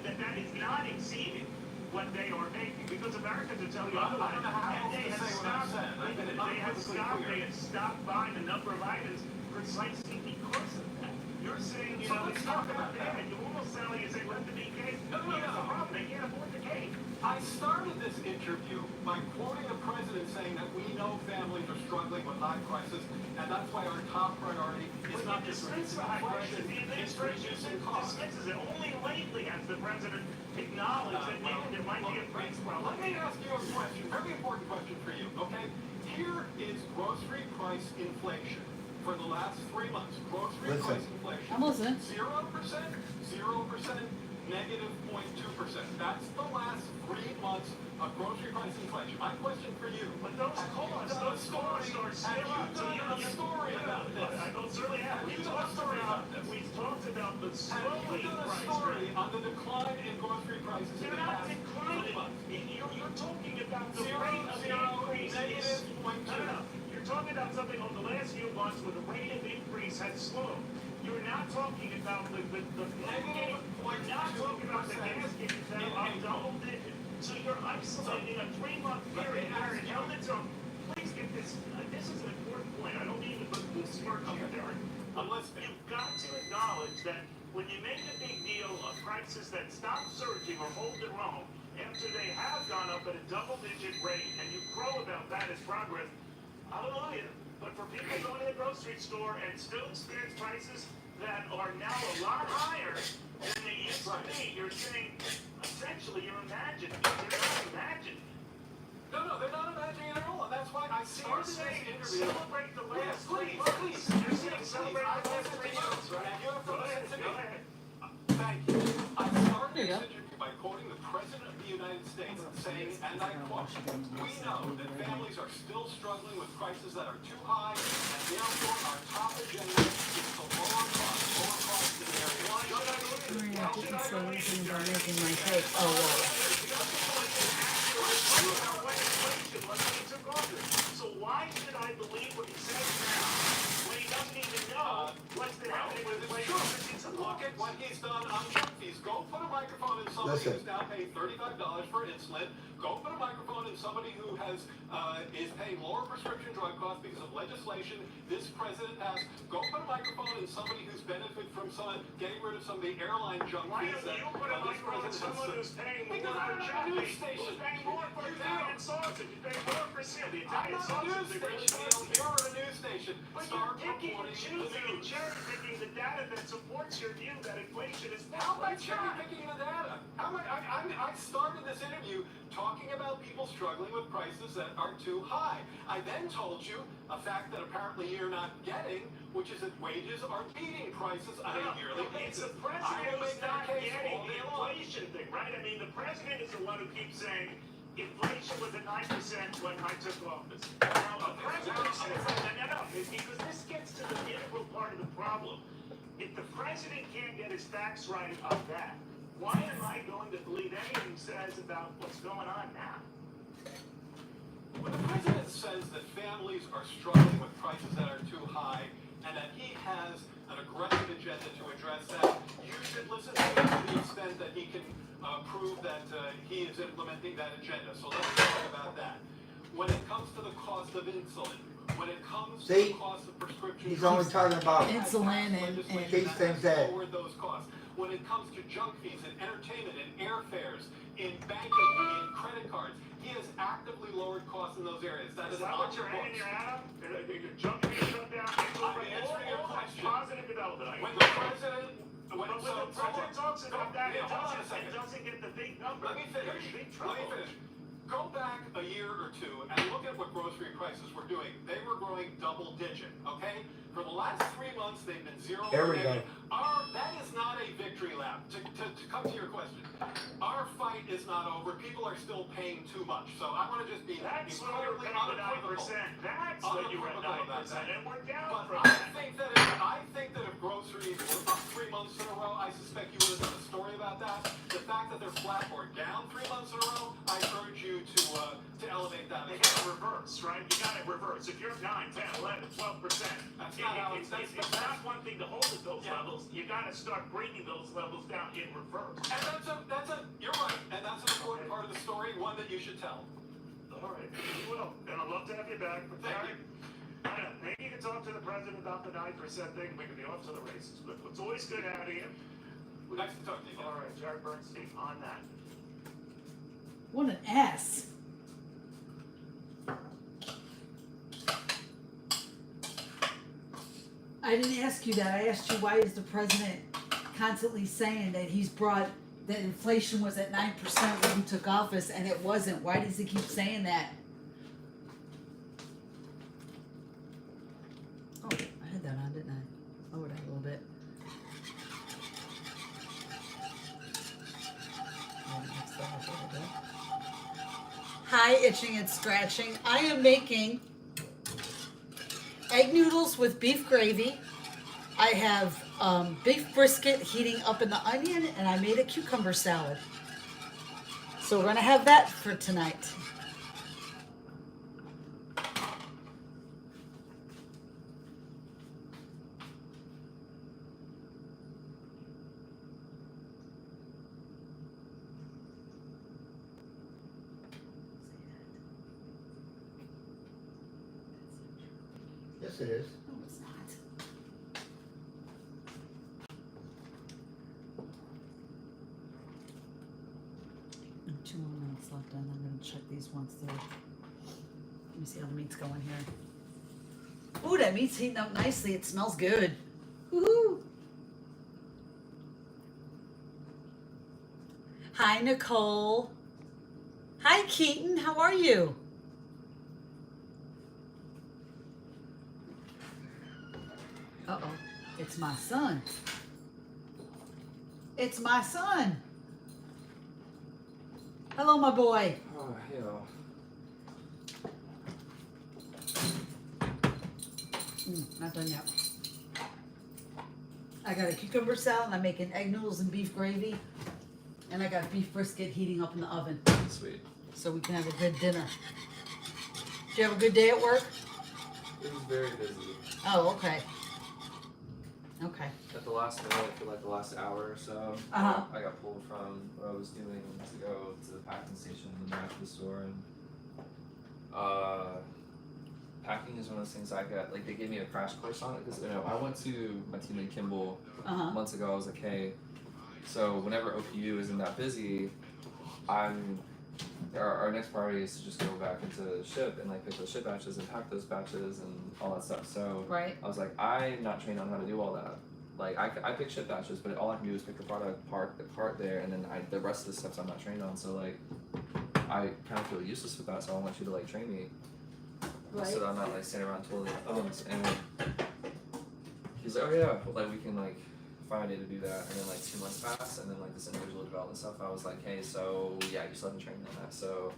that that is not exceeding what they are making, because Americans are telling you I don't otherwise. know how And else they to have say what I've stopped, said. I've been they have unequivocally stopped, clear. they have stopped buying a number of items precisely because of that. You're saying, So let's it's talk not about that that. bad. You almost sound like you say, let them eat cake. No. Here's the problem, they can't afford the cake. I started this interview by quoting the president saying that we know families are struggling with high prices, and that's why our top priority is not just reducing inflation, it's reducing costs. Dismisses it. Only lately has the president acknowledged that there might be a price problem. Let me ask you a question, very important question for you, okay? Here is grocery price inflation for the last 3 months. Grocery Listen. price inflation. I'm listening. 0%, 0%, negative 0.2%. That's the last 3 months of grocery price inflation. My question for you. But those costs are still Have you done a story about this? I don't certainly have. Have you done a story about this? We've talked about the Have slowing you done a price story rise. on the decline in grocery prices in They're the not past 3 declining. months? You're talking about the Zero, rate of zero, increase. negative is- 0.2. No. You're talking about something over the last few months where the rate of increase has slowed. You're not talking about the Negative We're not talking about the 0.2% gas gains that in are April. double digit. So you're isolating a 3-month period where it held its own. Please get this. This is an important point. I don't mean to put the smirk on your Derek. I'm listening. You've got to acknowledge that when you make a big deal of prices that stop surging or hold their own after they have gone up at a double-digit rate, and you crow about that as progress, hallelujah. But for people going to the grocery store and still experience prices that are now a lot higher than they used to be, you're saying, essentially, you're imagining. They're not imagining. No, they're not imagining it at all, and that's why I You're started this saying interview. celebrate the last Please, 3 months. please, You're saying celebrate I the last listen 3 to you, months, right? and you have to Go listen ahead, to go me. ahead. Thank you. I started There you this go. interview by quoting the President of the United States saying, and I quote, "We know that families are still struggling with prices that are too high, and therefore our top agenda is to lower costs in the area." Why should I believe it? I Why should didn't I say believe anything it? about Jerry? making my cake. Oh, well. So why should I believe what he says now when he doesn't even know what's been happening with inflation since the Look at what he's done on junk fees. Go put a microphone in somebody Listen. who's now paying $35 for insulin. Go put a microphone in somebody who has is paying lower prescription drug costs because of legislation this president passed. Go put a microphone in somebody who's benefited from getting rid of some of the airline junk Why fees don't that you put a this microphone on president someone has. who's paying Because more I'm for not a chutney, news who's station. paying more for You Italian do. sausage, who's paying more for cereal, the I'm Italian not a news sausage, the great station. You're a news station. But Start you're picking and reporting the choosing and news. cherry picking the data that supports your view that inflation is bad. How am I It's cherry not. picking the data? I started this interview talking about people struggling with prices that are too high. I then told you a fact that apparently you're not getting, which is that wages are beating prices on a yearly It's basis. the I president will who's make that not case getting all the day long. inflation thing, right? I mean, the president is the one who keeps saying inflation was at 9% when I took office. Now, the president says, no, because this gets to the integral part of the problem. If the president can't get his facts right on that, why am I going to believe anything he says about what's going on now? When the president says that families are struggling with prices that are too high and that he has an aggressive agenda to address that, you should listen to him to the extent that he can prove that he is implementing that agenda. So let's talk about that. When it comes to the cost of insulin, when it comes to See? the cost of prescription He's only talking about Insulin and these things that- lower those costs. When it comes to junk fees and entertainment and airfares, in banking, in credit cards, he has actively lowered costs in those areas. That Is is that on what your you're hanging books. your hat on? You're jumping and shut down. I'm answering your question. Positive development. When the president, But when the president talks about that, it doesn't get the big number. Let me finish. There's big Let me trouble. finish. Go back a year or two and look at what grocery prices were doing. They were growing double digit, okay? For the last 3 months, they've been zero. There or we go. negative. That is not a victory lap. To come to your question, our fight is not over. People are still paying too much. So I want to just be That's when you're incredibly paying the unequivocal. 9%. That's when you're at Unequivocal about 9%. that. And we're down But from I that. think that if groceries were up 3 months in a row, I suspect you would have done a story about about that. The fact that they're flat or down 3 months in a row, I urge you to elevate that. They gotta reverse, right? You gotta reverse. If you're 9, 10, 11, 12%, That's not how it's it's not one thing to hold at those levels. You gotta start bringing those levels down in reverse. And you're right, and that's an important part of the story, one that you should tell. All right, we will. And I'd love to have you back. But Thank you. Maybe you can talk to the president about the 9% thing. We can be off to the races. But it's always good having you. Nice to talk to you. All right, Jared Bernstein on that. What an ass. I didn't ask you that. I asked you why is the president constantly saying that he's brought that inflation was at 9% when he took office and it wasn't. Why does he keep saying that? Oh, I had that on, didn't I? Lowered that a little bit. Mix that up a little bit. Hi, itching and scratching. I am making egg noodles with beef gravy. I have beef brisket heating up in the onion, and I made a cucumber salad. So we're gonna have that for tonight. Yes, it is. No, it's not. And 2 more minutes left, and I'm gonna check these ones through. Let me see how the meat's going here. Ooh, that meat's heating up nicely. It smells good. Woohoo! Hi, Nicole. Hi, Keaton. How are you? Uh-oh. It's my son. It's my son. Hello, my boy. Oh, hell. Not done yet. I got a cucumber salad, and I'm making egg noodles and beef gravy. And I got beef brisket heating up in the oven. Sweet. So we can have a good dinner. Did you have a good day at work? It was very busy. Oh, okay. Okay. At the last minute, for like the last hour or so, Uh-huh. I got pulled from what I was doing to go to the packing station in the back of the store. And packing is one of those things I got, like they gave me a crash course on it because I went to my teammate Kimball Uh-huh. months ago. I was like, hey, so whenever OPU isn't that busy, our next priority is to just go back into ship and like pick those ship batches and pack those batches and all that stuff. So Right. I was like, I'm not trained on how to do all that. Like I pick ship batches, but all I can do is pick the product, park the cart there, and then the rest of the steps I'm not trained on. So like, I kind of feel useless with that. So I want you to like train me, so that I'm not like standing around totally on phones. And he's like, oh yeah, like we can like find a way to do that. And then like 2 months passed, and then like this individual development stuff. I was like, hey, so yeah, you still haven't trained me on that. So,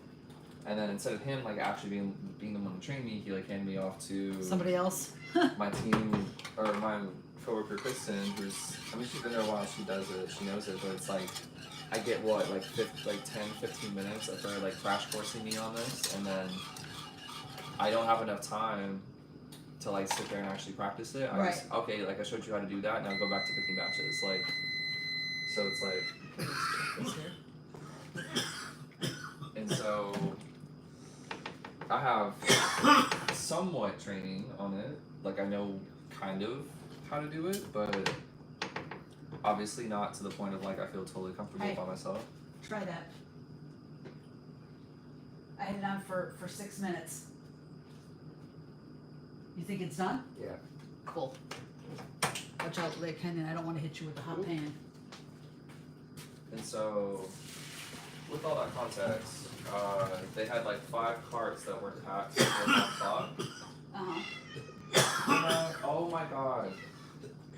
and then instead of him like actually being the one to train me, he like handed me off to Somebody else? my team or my coworker Kristen, who's, I mean, she's been there a while, she does it, she knows it, but it's like, I get what, like 10, 15 minutes of her like crash coursing me on this, and then I don't have enough time to like sit there and actually practice it. I just, okay, like I showed you how to do that, now go back to picking batches, like, so it's like, and so I have somewhat training on it, like I know kind of how to do it, but obviously not to the point of like I feel totally comfortable Hey. by myself. Try that. I had it on for 6 minutes. You think it's done? Yeah. Cool. Watch out, Lake Canyon. I don't want to hit you with the hot pan. And so, with all that context, they had like 5 carts that were packed at 1 o'clock. Uh-huh. Oh my god.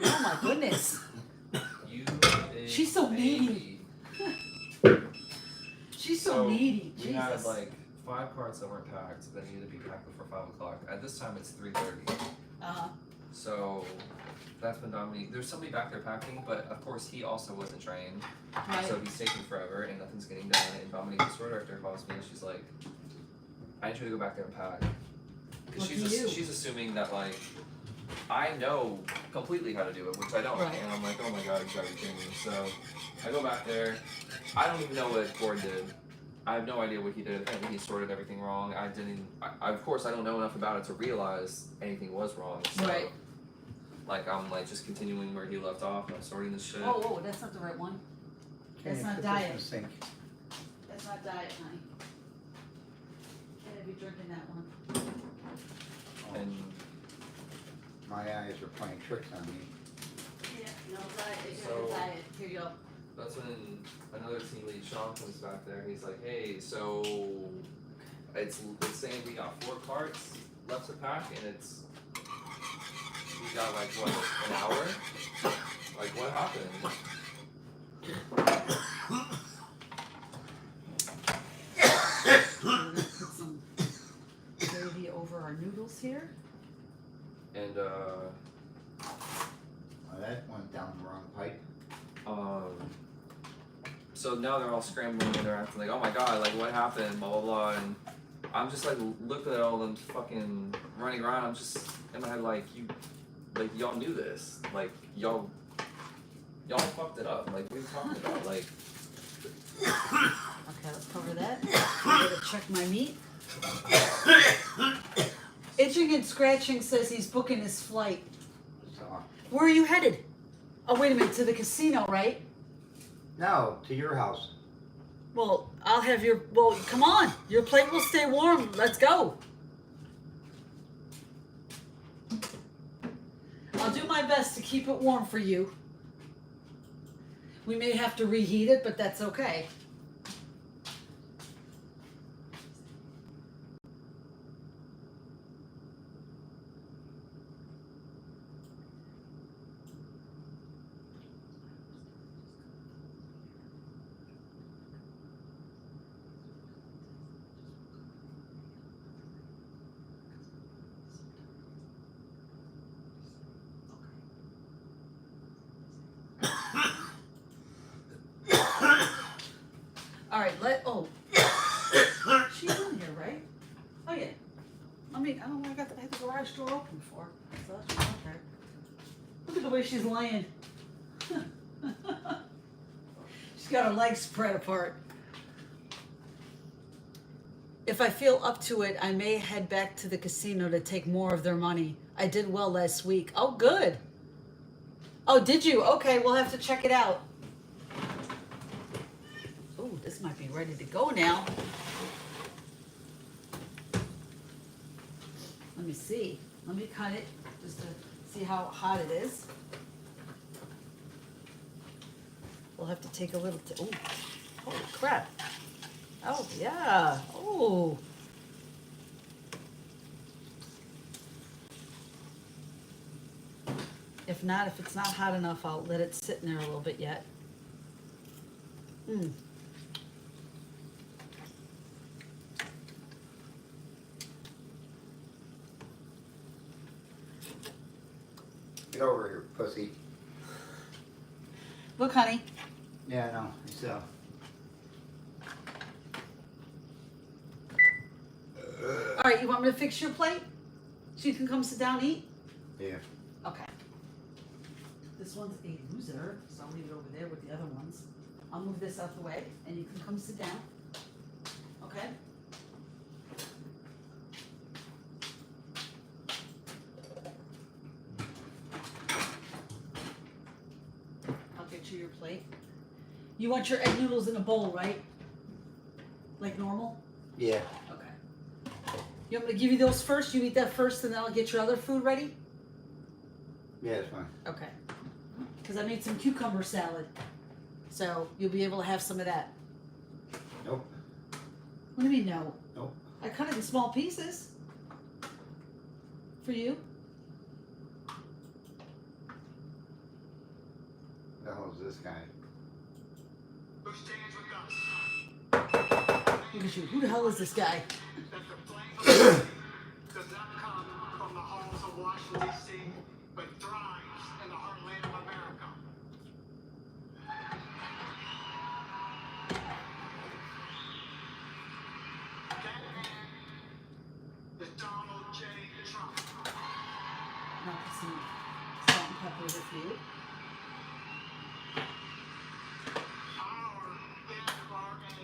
Oh my goodness. You She's so baby. needy. She's so needy. We Jesus. had like 5 carts that weren't packed that needed to be packed before 5 o'clock. At this time, it's 3:30. Uh-huh. So that's when Dominique. There's somebody back there packing, but of course he also wasn't trained. Right. So he's taking forever and nothing's getting done. And Dominique, the store director, calls me and she's like, I need you to go back there and pack. Because she's assuming that like I know completely how to do it, which I don't. Right. And I'm like, oh my god, you gotta be kidding me. So I go back there. I don't even know what Gord did. I have no idea what he did. Apparently he sorted everything wrong. Of course I don't know enough about it to realize anything was wrong. So, Right. like I'm like just continuing where he left off and I'm sorting this shit. Oh, that's not the right one. That's Okay, not put this in diet. the sink. That's not diet, honey. Can't be drinking that one. And My eyes are playing tricks on me. Yeah, no diet. It's So- diet. Here you go. that's when another team lead, Sean, comes back there. He's like, hey, so it's saying we got 4 carts left to pack and we got like what, an hour? Like what happened? We're gonna put some gravy over our noodles here. And Well, that went down the wrong pipe. so now they're all scrambling and they're acting like, oh my god, like what happened, blah blah blah, and I'm just like looking at all them fucking running around. I'm just in my head like y'all knew this, like y'all fucked it up, like we were talking about, like Okay, let's cover that. I'm gonna check my meat. Itching and Scratching says he's booking his flight. So, Where are you headed? Oh, wait a minute, to the casino, right? no, to your house. Well, I'll have your, well, come on. Your plate will stay warm. Let's go. I'll do my best to keep it warm for you. We may have to reheat it, but that's okay. All right, she's in here, right? Oh yeah. I don't know, I had the garage door open before. So that's okay. Look at the way she's laying. She's got her legs spread apart. If I feel up to it, I may head back to the casino to take more of their money. I did well last week. Oh, good. Oh, did you? Okay, we'll have to check it out. Oh, this might be ready to go now. Let me see. Let me cut it just to see how hot it is. We'll have to take a little. Oh, holy crap! Oh yeah. Oh. If it's not hot enough, I'll let it sit in there a little bit yet. Get over here, pussy. Look, honey. Yeah, I know. So. All right, you want me to fix your plate so you can come sit down and eat? Yeah. Okay. This one's a loser, so I'll leave it over there with the other ones. I'll move this out the way, and you can come sit down. Okay? I'll get you your plate. You want your egg noodles in a bowl, right? Like normal? Yeah. Okay. You want me to give you those first? You eat that first, and then I'll get your other food ready? Yeah, it's fine. Okay. Because I made some cucumber salad. So you'll be able to have some of that. Nope. What do you mean no? Nope. I cut it in small pieces. For you. The hell is this guy? Who stands with us? Look at you. Who the hell is this guy? That the flame of liberty does not come from the halls of Washington, D.C., peppers if you. Our NRA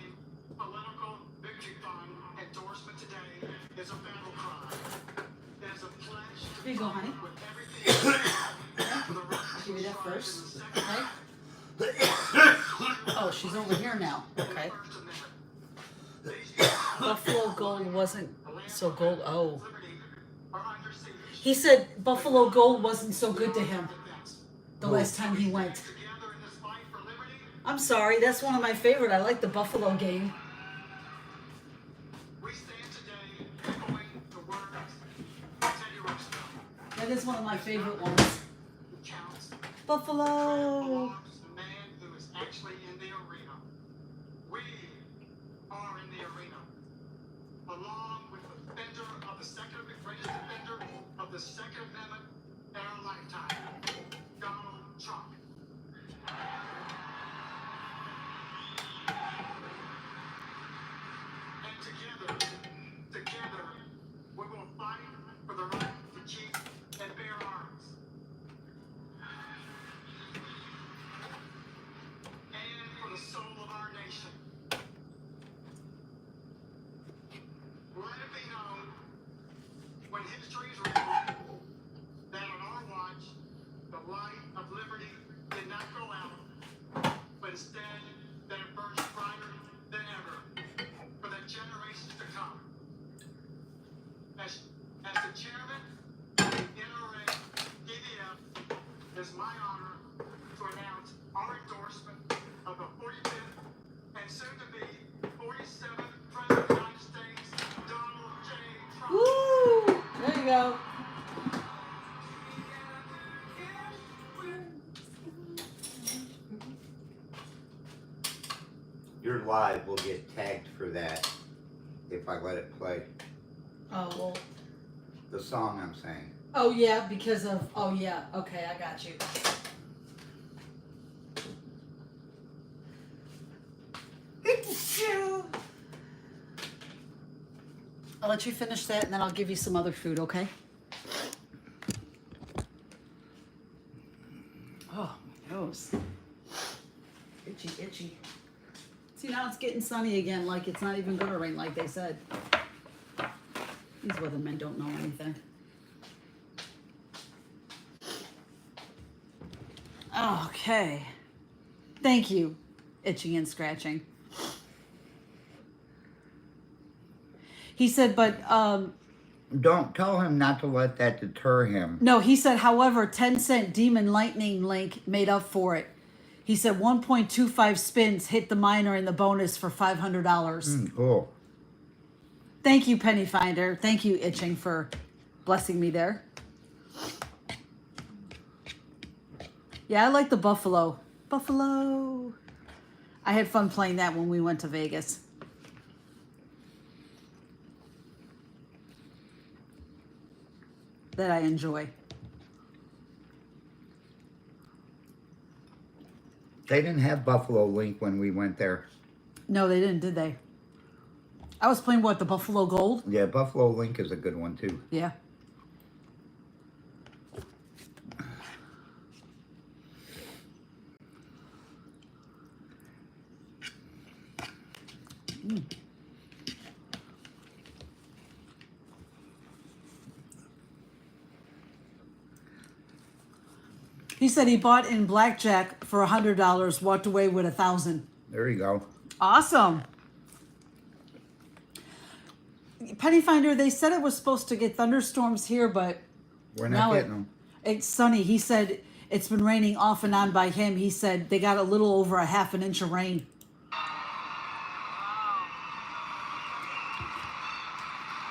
political victory fund endorsement today is a battle cry. It is a pledge to Here you go, honey. with everything for the rest of Give me that us first. in the second Okay. Oh, she's over here now. Okay. First Amendment. Buffalo Gold wasn't so gold. Oh. Liberty are under siege. He said Buffalo Gold wasn't so good to him the last time he went. Together in this fight for liberty, I'm sorry, that's one of my favorite. I like the Buffalo game. we stand today echoing the words of Teddy Roosevelt. That is one of my favorite ones. Who counts Buffalo. belongs to the man who is actually in the arena. We are in the arena, along with the defender of the second, greatest defender of the Second Amendment in our lifetime, Donald Trump. And together, we will fight for the right to keep and bear arms. And for the soul of our nation. Let it be known, when history is written, that on our watch, the light of liberty did not go out, but instead that it burns brighter than ever for the generations to come. As the chairman of the NRA DVF, it is my honor to announce our endorsement of the 45th and soon to be 47th President of the United States, Donald J. Trump. Woo! There you go. Your live will get tagged for that if I let it play. Oh, well. The song I'm saying. Oh, yeah, because of. Oh, yeah. Okay, I got you. I'll let you finish that and then I'll give you some other food, okay? Oh, my nose. Itchy, itchy. See, now it's getting sunny again, like it's not even gonna rain like they said. These weathermen don't know anything. Okay. Thank you, itching and scratching. He said, but, Don't tell him not to let that deter him. no, he said, however, 10-cent Demon Lightning Link made up for it. He said 1.25 spins hit the miner in the bonus for $500. Cool. Thank you, Penny Finder. Thank you, Itching, for blessing me there. Yeah, I like the Buffalo. Buffalo. I had fun playing that when we went to Vegas. That I enjoy. They didn't have Buffalo Link when we went there. No, they didn't, did they? I was playing, what, the Buffalo Gold? Yeah, Buffalo Link is a good one too. Yeah. He said he bought in blackjack for $100, walked away with $1,000. There you go. Awesome. Penny Finder, they said it was supposed to get thunderstorms here, but We're now not getting them. it's sunny. He said it's been raining off and on by him. He said they got a little over a half an inch of rain.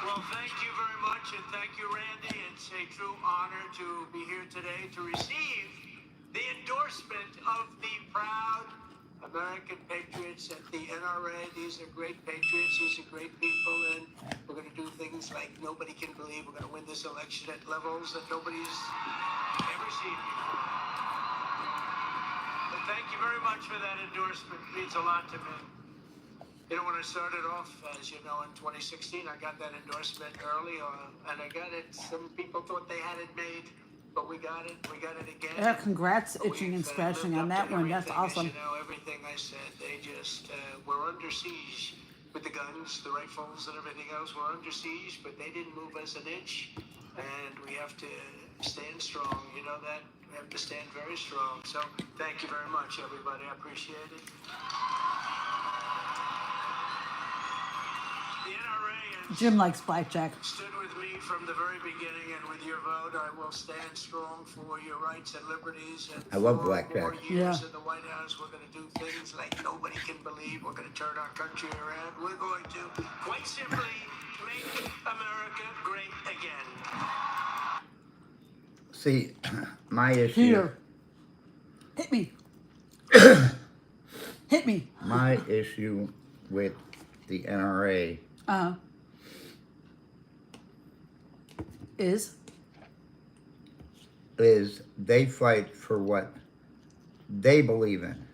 Well, thank you very much, and thank you, Randy. It's a true honor to be here today to receive the endorsement of the proud American patriots at the NRA. These are great patriots. These are great people, and we're going to do things like nobody can believe. We're going to win this election at levels that nobody's ever seen before. But thank you very much for that endorsement. It means a lot to me. You know, when I started off, as you know, in 2016, I got that endorsement early, and I got it. Some people thought they had it made, but we got it again. Yeah, congrats, Itching and We've, Scratching, lived on up that to one. That's everything, awesome. As you know, everything I said, they just were under siege with the guns, the rifles, and everything else. We're under siege, but they didn't move us an inch, and we have to stand strong. You know that? We have to stand very strong. So thank you very much, everybody. I appreciate it. The NRA has Jim likes blackjack. stood with me from the very beginning, and with your vote, I will stand strong for your rights and liberties. And I love for blackjack. more years Yeah. in the White House, we're going to do things like nobody can believe. We're going to turn our country around. We're going to, quite simply, make America great again. See, my issue. Peter, hit me. Hit me. My issue with the NRA Is they fight for what they believe in,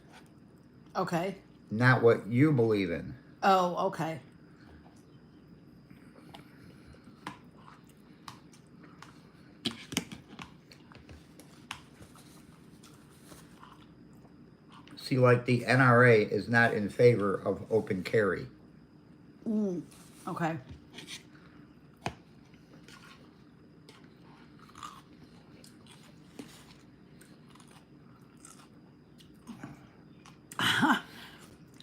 okay. not what you believe in. Oh, okay. See, like the NRA is not in favor of open carry. Okay.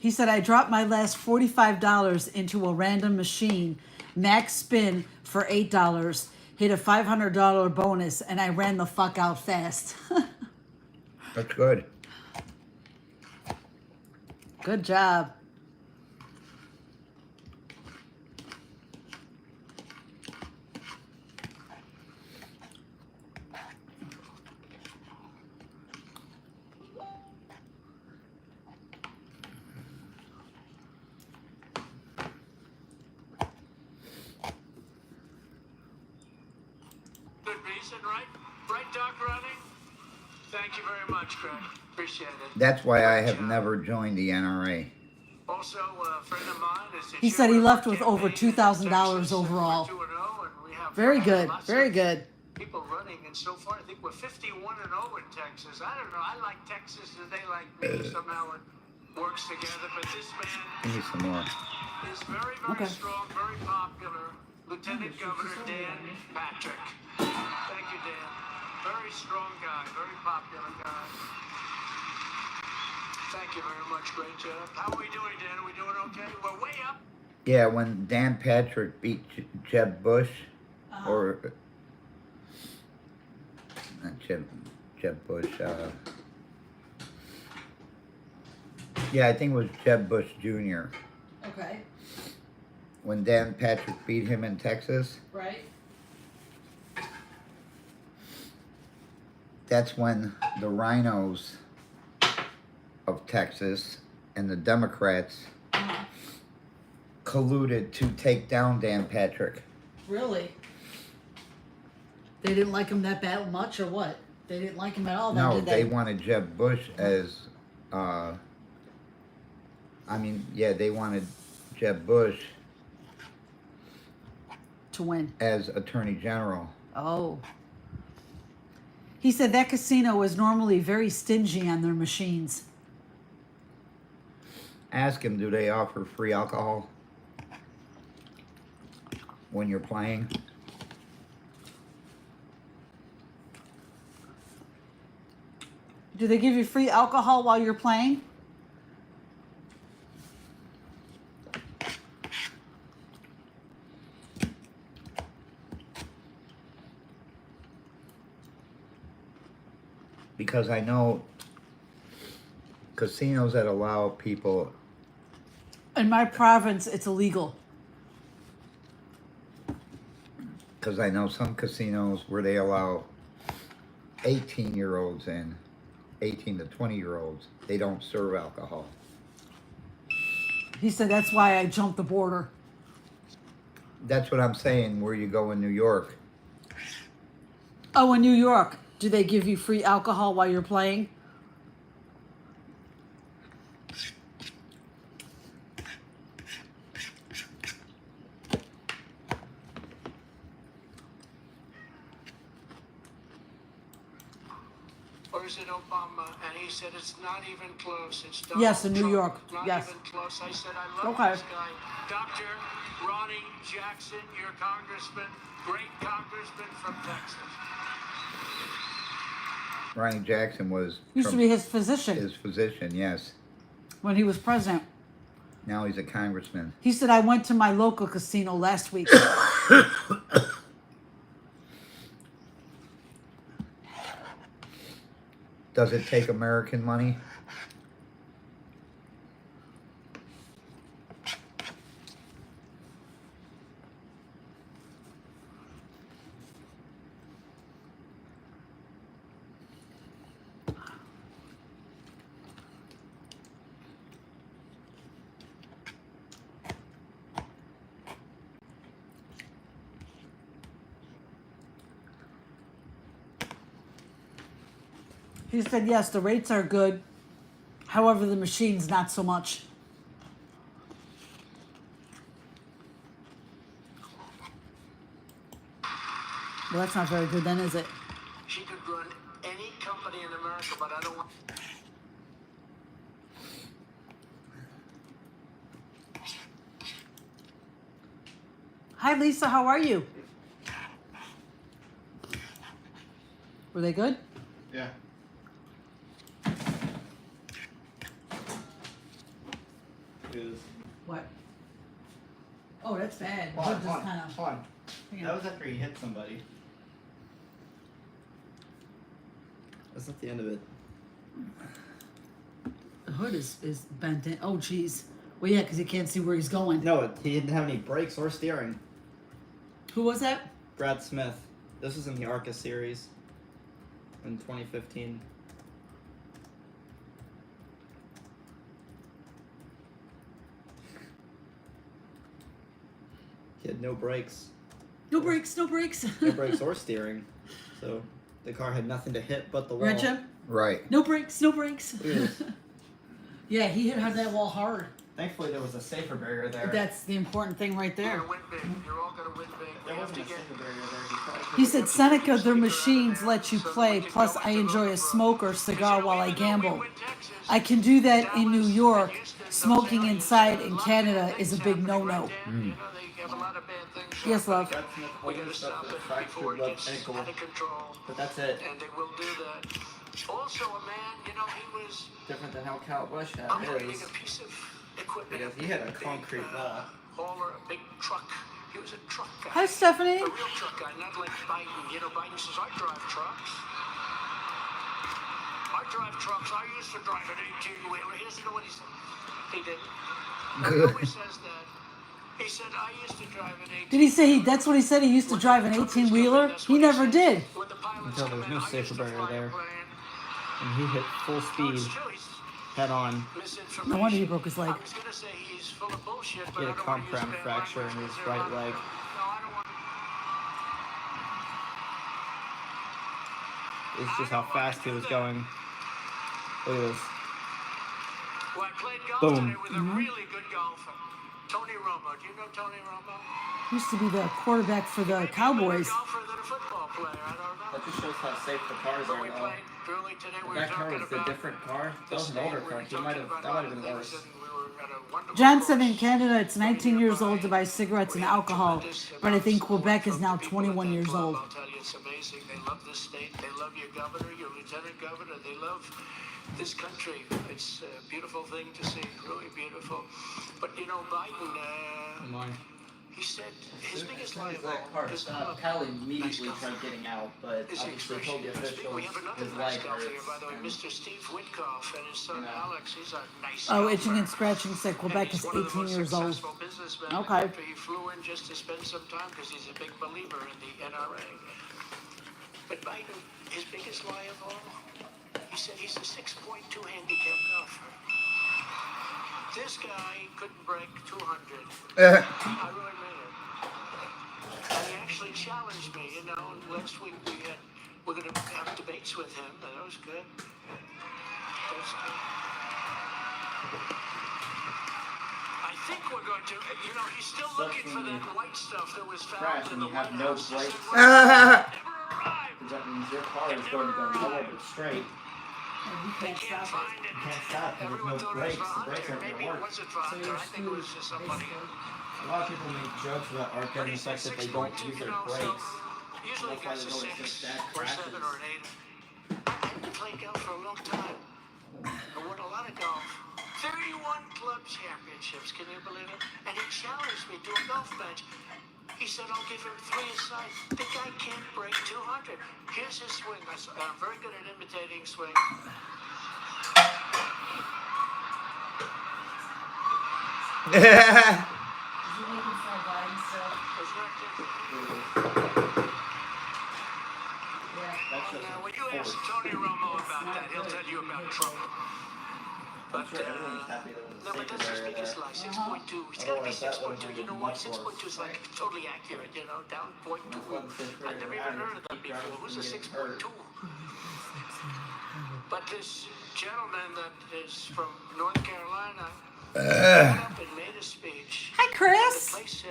He said, I dropped my last $45 into a random machine, max spin for $8, hit a $500 bonus, and I ran the fuck out fast. That's good. Good job. Good reason, right? Right, Doc Running? Thank you very much, Craig. Appreciate it. That's why I have never joined the NRA. Also, a friend of mine is the He said he chairman of left our with over campaign in $2,000 Texas, and overall. we're 2-0, and we have Very good. lots Very of good. people running, and so far I think we're 51-0 in Texas. I don't know. I like Texas, and they like me. Somehow it works together. But this man Give me some more. is very, very Okay. strong, very popular. Lieutenant Governor Dan Patrick. Thank you, Dan. Very strong guy, very popular guy. Thank you very much. Great job. How are we doing, Dan? Are we doing okay? We're way up. Yeah, when Dan Patrick beat Jeb Bush, or not Jeb Bush. Yeah, I think it was Jeb Bush Jr. Okay. When Dan Patrick beat him in Texas. Right. That's when the rhinos of Texas and the Democrats colluded to take down Dan Patrick. Really? They didn't like him that bad much, or what? They didn't like him at all, then, No, did they they? wanted Jeb Bush as, they wanted Jeb Bush To win. as Attorney General. Oh. He said that casino is normally very stingy on their machines. Ask him, do they offer free alcohol when you're playing? Do they give you free alcohol while you're playing? Because I know casinos that allow people, In my province, it's illegal. because I know some casinos where they allow 18-year-olds in, 18 to 20-year-olds, they don't serve alcohol. He said that's why I jumped the border. That's what I'm saying, where you go in New York. Oh, in New York, do they give you free alcohol while you're playing? President Obama, and he said it's not even close. It's Donald Yes, in New Trump. York. Not Yes. even close. I said I love Okay. this guy, Dr. Ronnie Jackson, your congressman, great congressman from Texas. Ronnie Jackson was Used to be his physician his physician, yes. when he was president. Now he's a congressman. He said, I went to my local casino last week. Does it take American money? He said, yes, the rates are good. However, the machines, not so much. Well, that's not very good then, is it? She could run any company in America, but I don't want. Hi, Lisa. How are you? Were they good? Yeah. What? Oh, that's bad. Hold on, Just hold on, kinda- hold on. hang That on. was after he hit somebody. That's not the end of it. The hood is bent in. Oh, jeez. Well, yeah, because you can't see where he's going. No, he didn't have any brakes or steering. Who was that? Brad Smith. This was in the ARCA series in 2015. He had no brakes. No brakes, no brakes. No brakes or steering. So the car had nothing to hit but the wall. Right, Jim? Right. No brakes, no brakes. Look at this. Yeah, he hit that wall hard. Thankfully, there was a safer barrier there. That's the important thing right there. You're gonna win big. You're all gonna win big. We There have wasn't to a get. safer barrier there. Probably He could've- said, Seneca, their machines let you play, plus I enjoy a smoke or cigar while I gamble. I can do that in New York. Smoking inside in Canada is a big no-no. Yes, love. Brad Smith We holding gotta stuff stop with a it fractured before it left gets ankle. out of control. But that's it. And they will do that. Also, a man, you know, he was Different than how Cal Busch had operating his. a piece of equipment. Because he had a big, concrete wall. Hauler, a big truck. He was a truck guy. Hi, Stephanie. A real truck guy, not like Biden. You know, Biden says, I drive trucks. I drive trucks. I used to drive an 18-wheeler. He doesn't know what he said. He didn't. He always says that. He said, I used to drive an 18-wheeler. Did he say that's what he said? He used to drive an 18-wheeler? He never did. Until there was no safer barrier there. And he hit full speed, head on. No wonder he broke his leg. I was gonna say he's full of bullshit, He but had a I don't wanna use compound bad fracture in language. his right leg. No, I don't want. It's just how fast he was going. Look at this. Well, I played golf Boom. today with a really good golfer, Tony Romo. Do you know Tony Romo? Used to be the quarterback for the Better Cowboys. golfer than a football player. I don't know. That just shows how safe the cars But are, we though. played early today. We If were that car talking was a about different car, that was an the older state. We car. were He might have, talking that might have about been all the worse. things, and we were at a wonderful Johnson in course. Canada, it's 19 years old to buy cigarettes and alcohol, but I think Quebec is now 21 years old. I'll tell you, it's amazing. They love this state. They love your governor, your lieutenant governor. They love this country. It's a beautiful thing to see, really beautiful. But you know, Biden, he said his biggest lie of all is Cal immediately tried getting out, but is the obviously expression. told the officials We have another his nice leg golfer here, hurts. by the way, and- Mr. Steve Witkoff and his son Alex. He's a nice Oh, golfer. Itching and Scratching said Quebec And he's is one of the 18 most years old. successful businessmen Okay. in the country. He flew in just to spend some time because he's a big believer in the NRA. But Biden, his biggest lie of all, he said he's a 6.2 handicap golfer. This guy couldn't break 200. I really mean it. And he actually challenged me, you know, last week we're going to have debates with him, and that was good. That's good. I think we're going to, you know, he's still looking for that white stuff that was Crash found in and the you have White no House. He brakes. said, "Well, never arrived." That means your car is going to go lower but straight. you They can't can't stop it. find it. You can't stop, and Everyone there's no thought it was brakes. for The brakes Hunter. aren't Maybe gonna it work. wasn't for So Hunter. you're I think it was screwed, just somebody. basically. A lot of people make jokes about Art getting the fact that they don't use their brakes. Usually That's why gets a there's always 6 bad or 7 crashes. or an 8. I didn't play golf for a long time. I won a lot of golf. 31 club championships, can you believe it? And he challenged me to a golf match. He said, I'll give him 3 aside. The guy can't break 200. Here's his swing. I'm very good at imitating swing. Did you make him start buying stuff? It's not different. Yeah. That's just Now, when you ask Tony Romo about that, he'll tell you about Trump. But, I'm sure everyone's happy that no, but that's his biggest lie. 6.2. It's got to be 6.2. You know why? 6.2 is like totally accurate, you know, down 0.2. I've never even heard of that before. Who's a 6.2? But this gentleman that is from North Carolina got up and made a speech. Hi, Chris. The place said,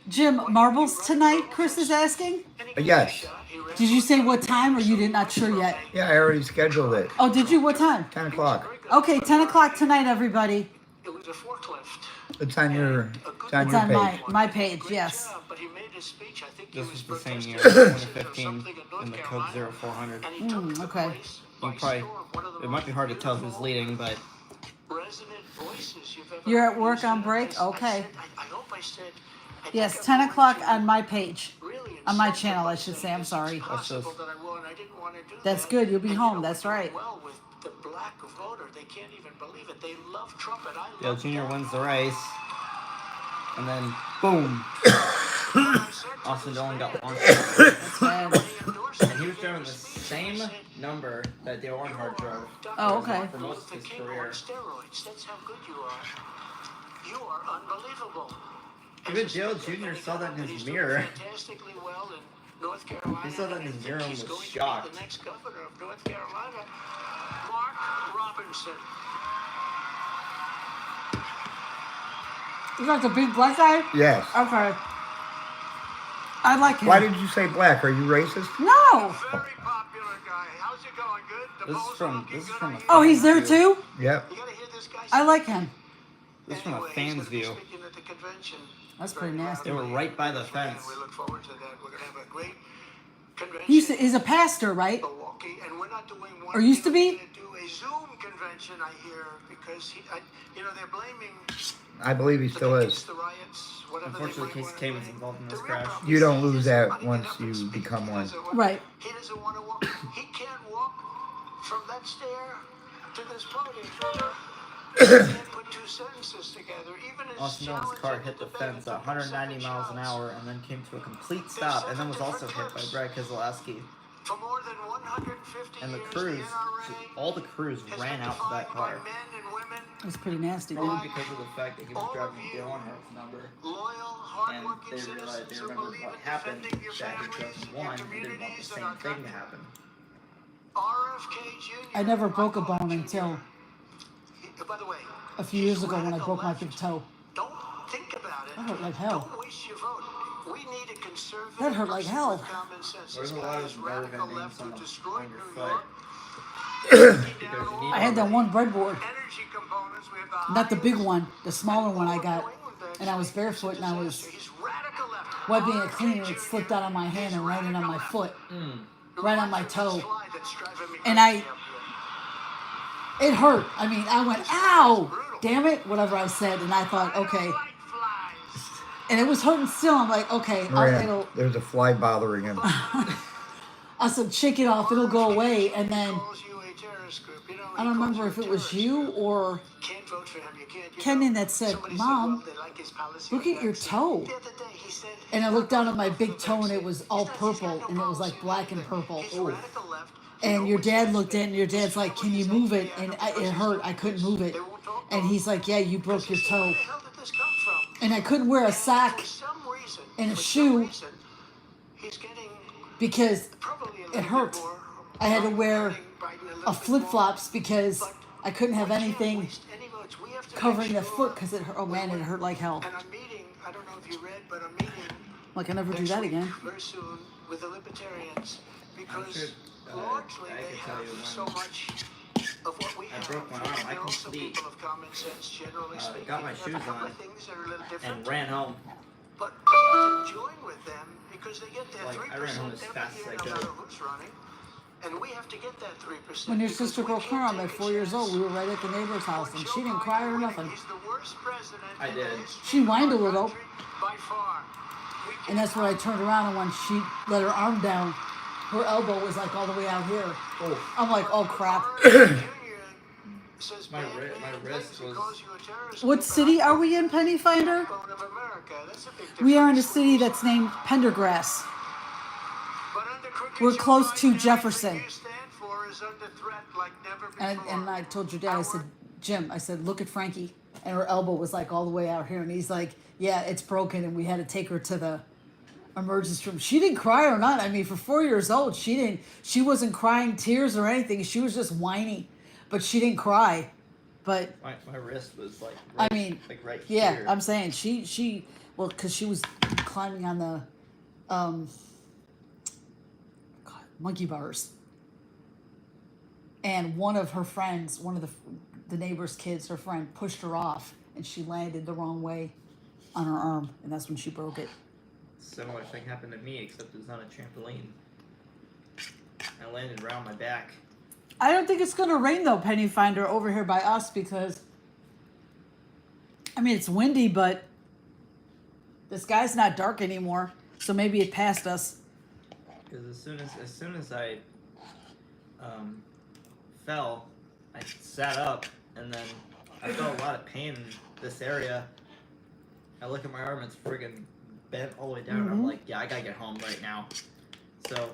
Jim, marbles tonight, Chris is asking? and he gave Yes. it a shot. He ran Did you say what time or you did not sure yet? Yeah, I already scheduled it. Oh, did you? What time? 10 o'clock. Okay, 10 o'clock tonight, everybody. It was a forklift. It's on your, It's on page. my page, Great yes. job, but he made his speech. I think he This was the same protesting year, racism or 2015, something in North in the Code Carolina, 0400. and he took the okay. place You by probably, storm. One of the it might be most hard to tell who's beautiful leading, but resonant voices you've ever You're at heard. work He on said- break? I Okay. said- I hope I said. I think Yes, I'm 10 going o'clock to on my page. really On my insult channel, I everybody should that say. I'm it's sorry. possible that I will, and I didn't want to do That's that. good. You'll be And, home. know, That's we're doing right. Well, with the black voter, they can't even believe it. They love Trump, and I Dale love Jr. Trump. wins the race. And then, boom, I said to Austin this Dillon got man, launched. That's bad. when he endorsed And me, he was gave driving a the speech, same he said, number that Dale Earnhardt drove. Oh, okay. For most of his King career. on steroids. That's how good you are. You are unbelievable. Even As a Dale speaker, Jr. and he saw got that up in and his he's doing mirror. fantastically well in North Carolina. He saw that in and his I mirror think and he's was going to be shocked. the next governor of North Carolina. Mark Robinson. You got the big black guy? Yes. Okay. I like him. Why did you say black? Are you racist? No. Very popular guy. How's it going? Good? The This is polls from- looking this is good, from I a hear? Oh, he's there too? Yep. You gotta hear this guy I speak. like him. This is from a Anyway, he's fan's gonna be view. speaking at the convention. That's Very pretty nasty. They were right by the And fence. we look forward to that. We're gonna have a great convention. He's a pastor, right? in Milwaukee, and we're not doing one. Or used to thing. be? We're gonna do a Zoom convention, I hear, because they're blaming I believe he still against is. the riots, whatever Unfortunately, they might Casey wanna K was blame. involved in The this real crash. problem You is don't he lose doesn't that wanna get once up and you speak. become He one. doesn't want- Right. He doesn't want to walk. He can't walk from that stair to this podium. He can't put 2 sentences together. Even his Austin Dillon's challenge car in hit the debate fence took at 190 second miles an shots. hour and then came to a complete stop and then was also hit by Brad Keselowski. For more than 150 And the years, crews, NRA all the crews has ran been out to that defined car. by men and women, That's pretty nasty, Probably man. because of the fact that he was driving Dale Earnhardt's number. loyal, And hardworking they realized, they citizens who remembered believe what in happened, defending your that he families just and won your and didn't want the communities and same our thing to country. happen. RFK Jr. I never broke a Michael bone Jr. until By the way, a few years ago when I radical broke my left. big toe. Don't think about it. That hurt like hell. Don't waste your vote. We need a conservative. That hurt like person hell. with common sense. There's This a guy lot is of nerve radical endings left on who the- destroyed on your New foot. York. I had that one breadboard. Energy components. We have Not the big highest- one, the smaller one I got. New England beds. And I was barefoot It's a and I was disaster. He's radical left. wiping it RFK clean and it Jr. slipped out on my hand is and landed on my radical foot. left. Right on my Reminds me of toe. this fly that's driving me And crazy I- up here. It hurt. I mean, I went, ow! Damn it, whatever I said. And I thought, okay. I don't like flies. And it was hurting still. I'm like, okay, Miranda, it'll, there's a fly bothering him. I said, shake it off, it'll go away. And then, Calls you a terrorist group. You know, I he don't calls remember you if a it was terrorist you group. or Can't vote for him. You can't. You Kenan know, that said, somebody Mom, well, they like his policy look on at your vaccine. toe. The other day, he said, And I looked down at my big "Vote for toe and it vaccine." was all He's got purple no and it was like policy black and anything. purple. He's Ooh. radical left. And He your always dad says looked that. in and your dad's like, can you move it? And it hurt. I couldn't move it. They won't talk And to him. he's like, yeah, you broke your Where toe. the hell did this come from? And I couldn't wear a And sock for some reason, and a for shoe some reason, he's getting because probably a it little hurt. bit more. I had to wear Biden a little a bit flip more. flops because But I couldn't have we can't anything waste any votes. We have to covering make the sure foot because it hurt. Oh man, it hurt like hell. And I'm meeting, I don't know if you read, but I'm meeting Like I never do next that week, again. very soon with the libertarians because should, largely I they could tell have you when so much broke my arm, I Also, completely people of common sense, generally speaking, got my have a shoes couple on of things that are a little different. and ran home. But I join with them because they get that Like, 3% I ran home as every fast as year, I no could. matter who's running. And we have to get that 3%. When your because sister we broke her can't arm at take a 4 years old, chance we were right at the neighbor's house, on and Joe she didn't cry or Biden nothing. winning. He's the worst president I in did. the history She of whined our a little. country by far. We And that's when I can't turned around, and when she let her arm down, her elbow was like all the way out here. Oh, I'm like, oh crap. says my bad wrist things and was. calls you a terrorist. What city are we in, Penny Finder? Backbone of America. That's a big We are in a difference. city that's named Pendergrass. But under crooked We're Joe close to Biden, Jefferson. everything you stand for is under threat like never And before. I told your dad, I said, Jim, I said, look at Frankie. And her elbow was like all the way out here. And he's like, yeah, it's broken. And we had to take her to the emergency room. She didn't cry or not. I mean, for 4 years old, she wasn't crying tears or anything. She was just whiny, but she didn't cry. But My wrist was like. I Right, mean, like right yeah, here. I'm saying well, because she was climbing on the monkey bars. And one of her friends, one of the neighbor's kids, her friend, pushed her off, and she landed the wrong way on her arm, and that's when she broke it. Similar thing happened to me, except it was on a trampoline. I landed right on my back. I don't think it's gonna rain though, Penny Finder, over here by us, because I mean it's windy, but the sky's not dark anymore, so maybe it passed us. Because as soon as I fell, I sat up, and then I felt a lot of pain in this area. I look at my arm, it's friggin' bent all the way down. I'm like, yeah, I gotta get home right now. So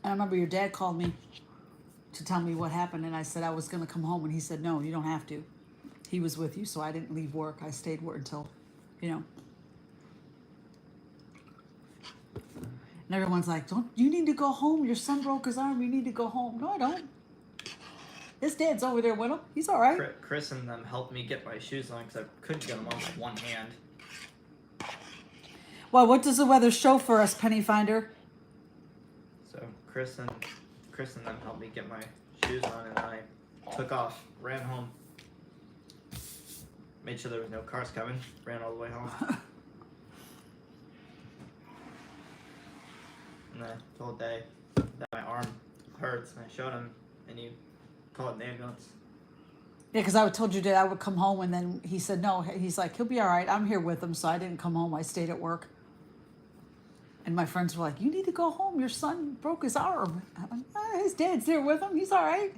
I remember your dad called me to tell me what happened, and I said I was gonna come home, and he said, no, you don't have to. He was with you, so I didn't leave work. I stayed until, And everyone's like, you need to go home. Your son broke his arm. You need to go home. No, I don't. His dad's over there with him. He's all right. Chris and them helped me get my shoes on because I couldn't get them on with one hand. Well, what does the weather show for us, Penny Finder? So Chris and them helped me get my shoes on, and I took off, ran home, made sure there was no cars coming, ran all the way home. And I told Dad that my arm hurts, and I showed him, and he called an ambulance. Yeah, because I told you that I would come home, and then he said no. He's like, he'll be all right. I'm here with him, so I didn't come home. I stayed at work. And my friends were like, you need to go home. Your son broke his arm. I'm like, his dad's there with him. He's all right.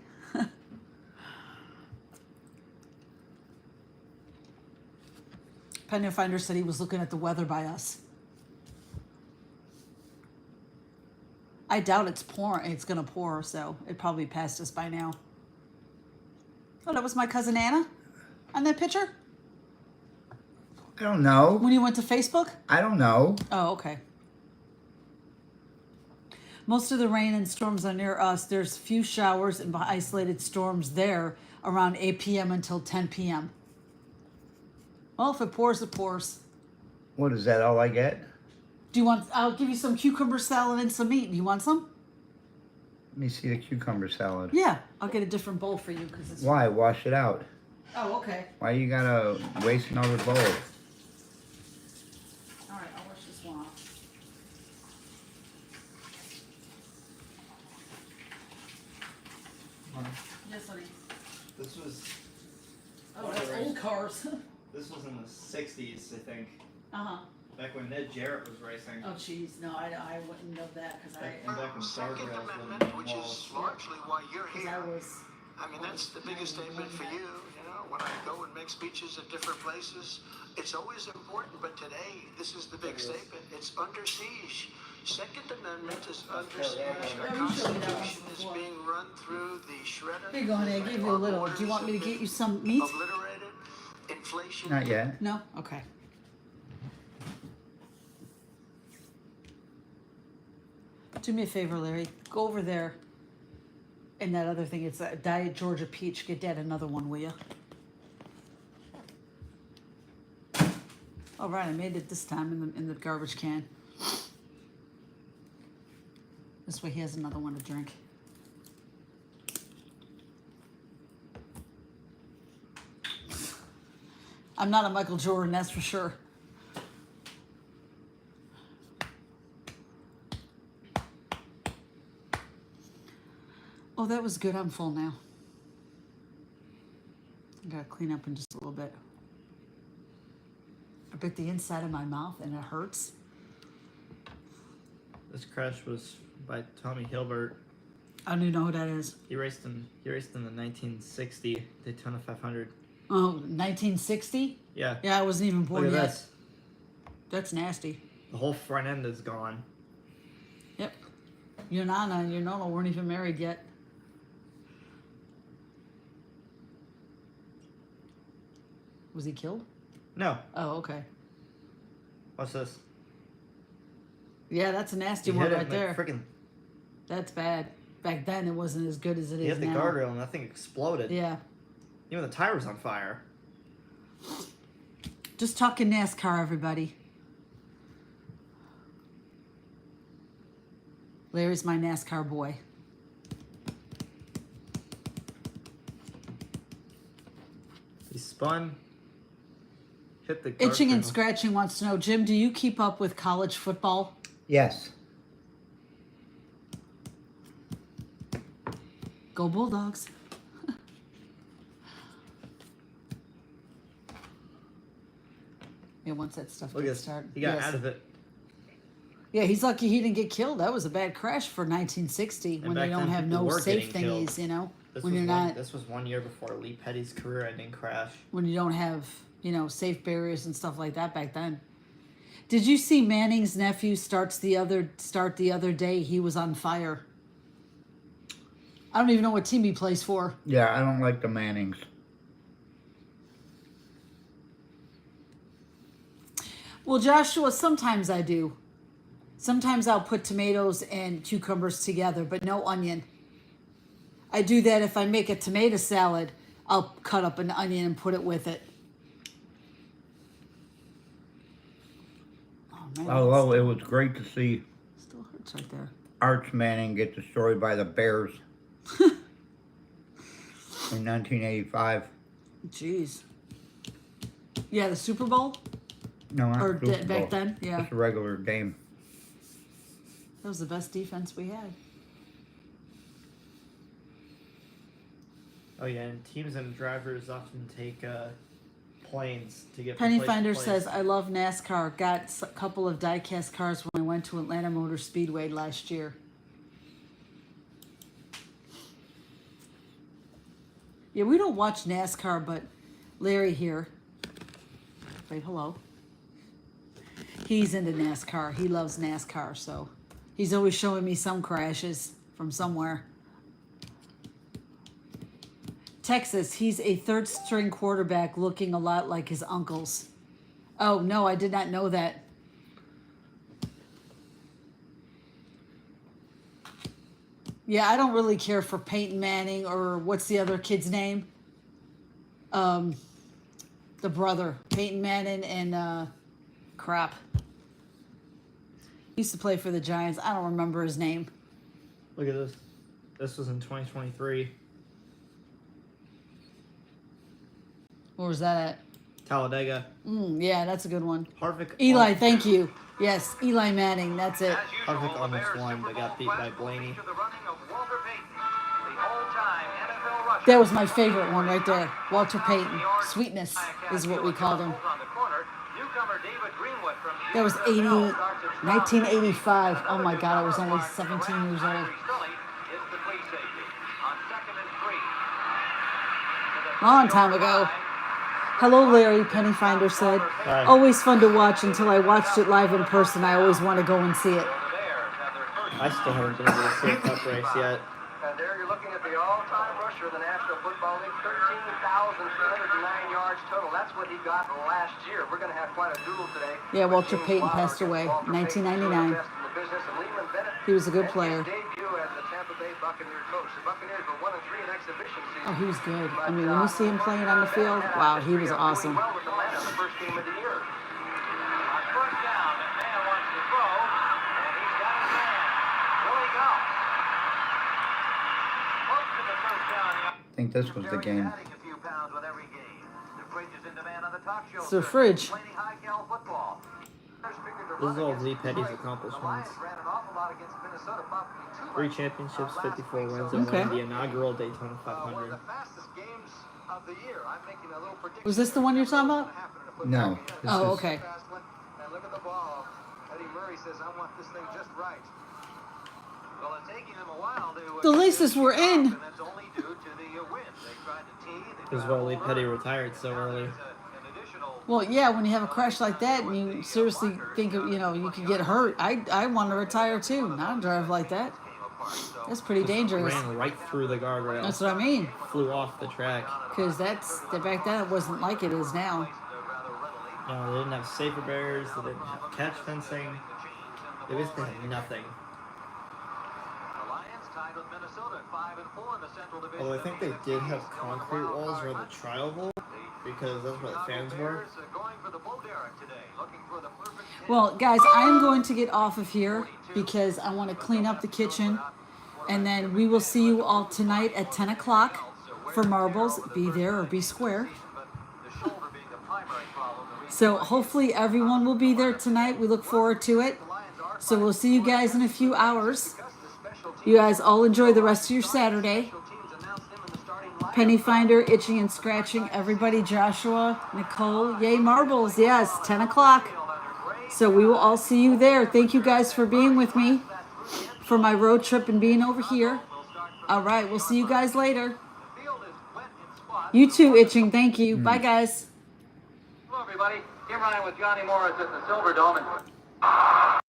Penny Finder said he was looking at the weather by us. I doubt it's pouring. It's going to pour, so it probably passed us by now. Oh, that was my cousin Anna on that picture? I don't know. When you went to Facebook? I don't know. Oh, okay. Most of the rain and storms are near us. There's few showers and isolated storms there around 8 p.m. until 10 p.m. Well, if it pours, it pours. What is that? All I get? Do you want? I'll give you some cucumber salad and some meat. Do you want some? Let me see the cucumber salad. Yeah, I'll get a different bowl for you because it's. Why? Wash it out. Oh, okay. Why you gotta waste another bowl? All right, I'll wash this one off. Yes, honey. This was Oh, that's old cars. this was in the '60s, I think, Uh-huh. back when Ned Jarrett was racing. Oh, jeez. No, I wouldn't know that because And back when Second guardrails Amendment, were which is walls. largely why you're I here. was. I mean, that's the biggest statement for you. You know, when I go and make speeches at different places, it's always important. But today, this is the big statement. It's under siege. Second Amendment is under siege. Our Constitution is being run through the shredder. Here you go, honey. I gave you a little. Do you want me to get you some meat? Obliterated. Inflation. Not yet. No? Okay. Do me a favor, Larry. Go over there. And that other thing, it's a Diet Georgia Peach. Get Dad another one, will you? All right, I made it this time in the garbage can. This way he has another one to drink. I'm not a Michael Jordan, that's for sure. Oh, that was good. I'm full now. I gotta clean up in just a little bit. I bit the inside of my mouth and it hurts. This crash was by Tommy Hilbert. I don't even know who that is. He raced in the 1960 Daytona 500. Oh, 1960? Yeah. Yeah, I wasn't even born Look at yet. this. That's nasty. The whole front end is gone. Yep. Your Nana and your Nona weren't even married yet. Was he killed? No. Oh, okay. What's this? Yeah, that's a nasty He one hit it right and the there. Freaking. That's bad. Back then, it wasn't as good as it He is hit the now. guardrail and that thing exploded. Yeah. Even the tire was on fire. Just talking NASCAR, everybody. Larry's my NASCAR boy. He spun. Hit the Itching and guardrail. Scratching wants to know, Jim, do you keep up with college football? Yes. Go Bulldogs. Yeah, once that stuff Look at gets this. started. He got Yes. out of it. Yeah, he's lucky he didn't get killed. That was a bad crash for 1960 when they back don't then, have people no were safe getting killed. thingies, you know? This When was you're one, not, This was 1 year before Lee Petty's career-ending crash. when you don't have, you know, safe barriers and stuff like that back then. Did you see Manning's nephew start the other day? He was on fire. I don't even know what team he plays for. Yeah, I don't like the Mannings. Well, Joshua, sometimes I do. Sometimes I'll put tomatoes and cucumbers together, but no onion. I do that if I make a tomato salad. I'll cut up an onion and put it with it. Oh, man. Although it was great to see Still hurts right there. Arch Manning get destroyed by the Bears in 1985. Jeez. Yeah, the Super Bowl? No, not Or Super Bowl. back then? Yeah. Just a regular game. That was the best defense we had. Oh yeah, and teams and drivers often take planes to get. Penny from place to Finder place. says, I love NASCAR. Got a couple of die-cast cars when I went to Atlanta Motor Speedway last year. Yeah, we don't watch NASCAR, but Larry here. Wait, hello. He's into NASCAR. He loves NASCAR, so he's always showing me some crashes from somewhere. Texas, he's a third-string quarterback looking a lot like his uncles. Oh, no, I did not know that. Yeah, I don't really care for Peyton Manning or what's the other kid's name? The brother. Peyton Manning and, crap. He used to play for the Giants. I don't remember his name. Look at this. This was in 2023. Where was that at? Talladega. Yeah, that's a good one. Harvick. Eli, thank you. Yes, Eli Manning, that's it. Harvick almost won, but got beat by Blaney. That was my favorite one right there. Walter Payton. Sweetness is what we called him. That was 1985. Oh my God, I was only 17 years old. Long time ago. Hello, Larry, Penny Finder said. Hi. Always fun to watch until I watched it live in person. I always want to go and see it. I still haven't been able to see a cup race yet. And there you're looking at the all-time rusher of the National Football League, 13,309 yards total. That's what he got last year. We're going to have quite a duel today. Yeah, Walter Payton passed away, 1999. He was a good player. Oh, he was good. I mean, when you see him playing on the field, wow, he was awesome. I think this was the game. A few pounds with every game. The fridge is in demand on the It's their fridge. This is all Lee Petty's accomplishments. 3 championships, 54 wins, and Okay. won the inaugural Daytona 500. Was this the one you're talking about? No. This Oh, is- okay. And look at the ball. Eddie Murray says, I want this thing just right. Well, it's taking them a while to... The laces were in. And that's only due to the wind. They tried to tee. This is why Lee Petty retired so early. Well, yeah, when you have a crash like that and you seriously think, you could get hurt. I want to retire too, not drive like that. That's pretty dangerous. Ran right through the guardrail. That's what I mean. Flew off the track. Because back then it wasn't like it is now. No, they didn't have safer barriers. They didn't have catch fencing. They basically had nothing. Although I think they did have concrete walls around the trial vault because that's where the fans were. Well, guys, I'm going to get off of here because I want to clean up the kitchen. And then we will see you all tonight at 10 o'clock for marbles. Be there or be square. So hopefully everyone will be there tonight. We look forward to it. So we'll see you guys in a few hours. You guys all enjoy the rest of your Saturday. Penny Finder, Itching and Scratching, everybody, Joshua, Nicole, yay marbles, yes, 10 o'clock. So we will all see you there. Thank you guys for being with me for my road trip and being over here. All right, we'll see you guys later. You too, Itching, thank you. Bye, guys. Hello, everybody. Kim Ryan with Johnny Morris at the Silver Dome.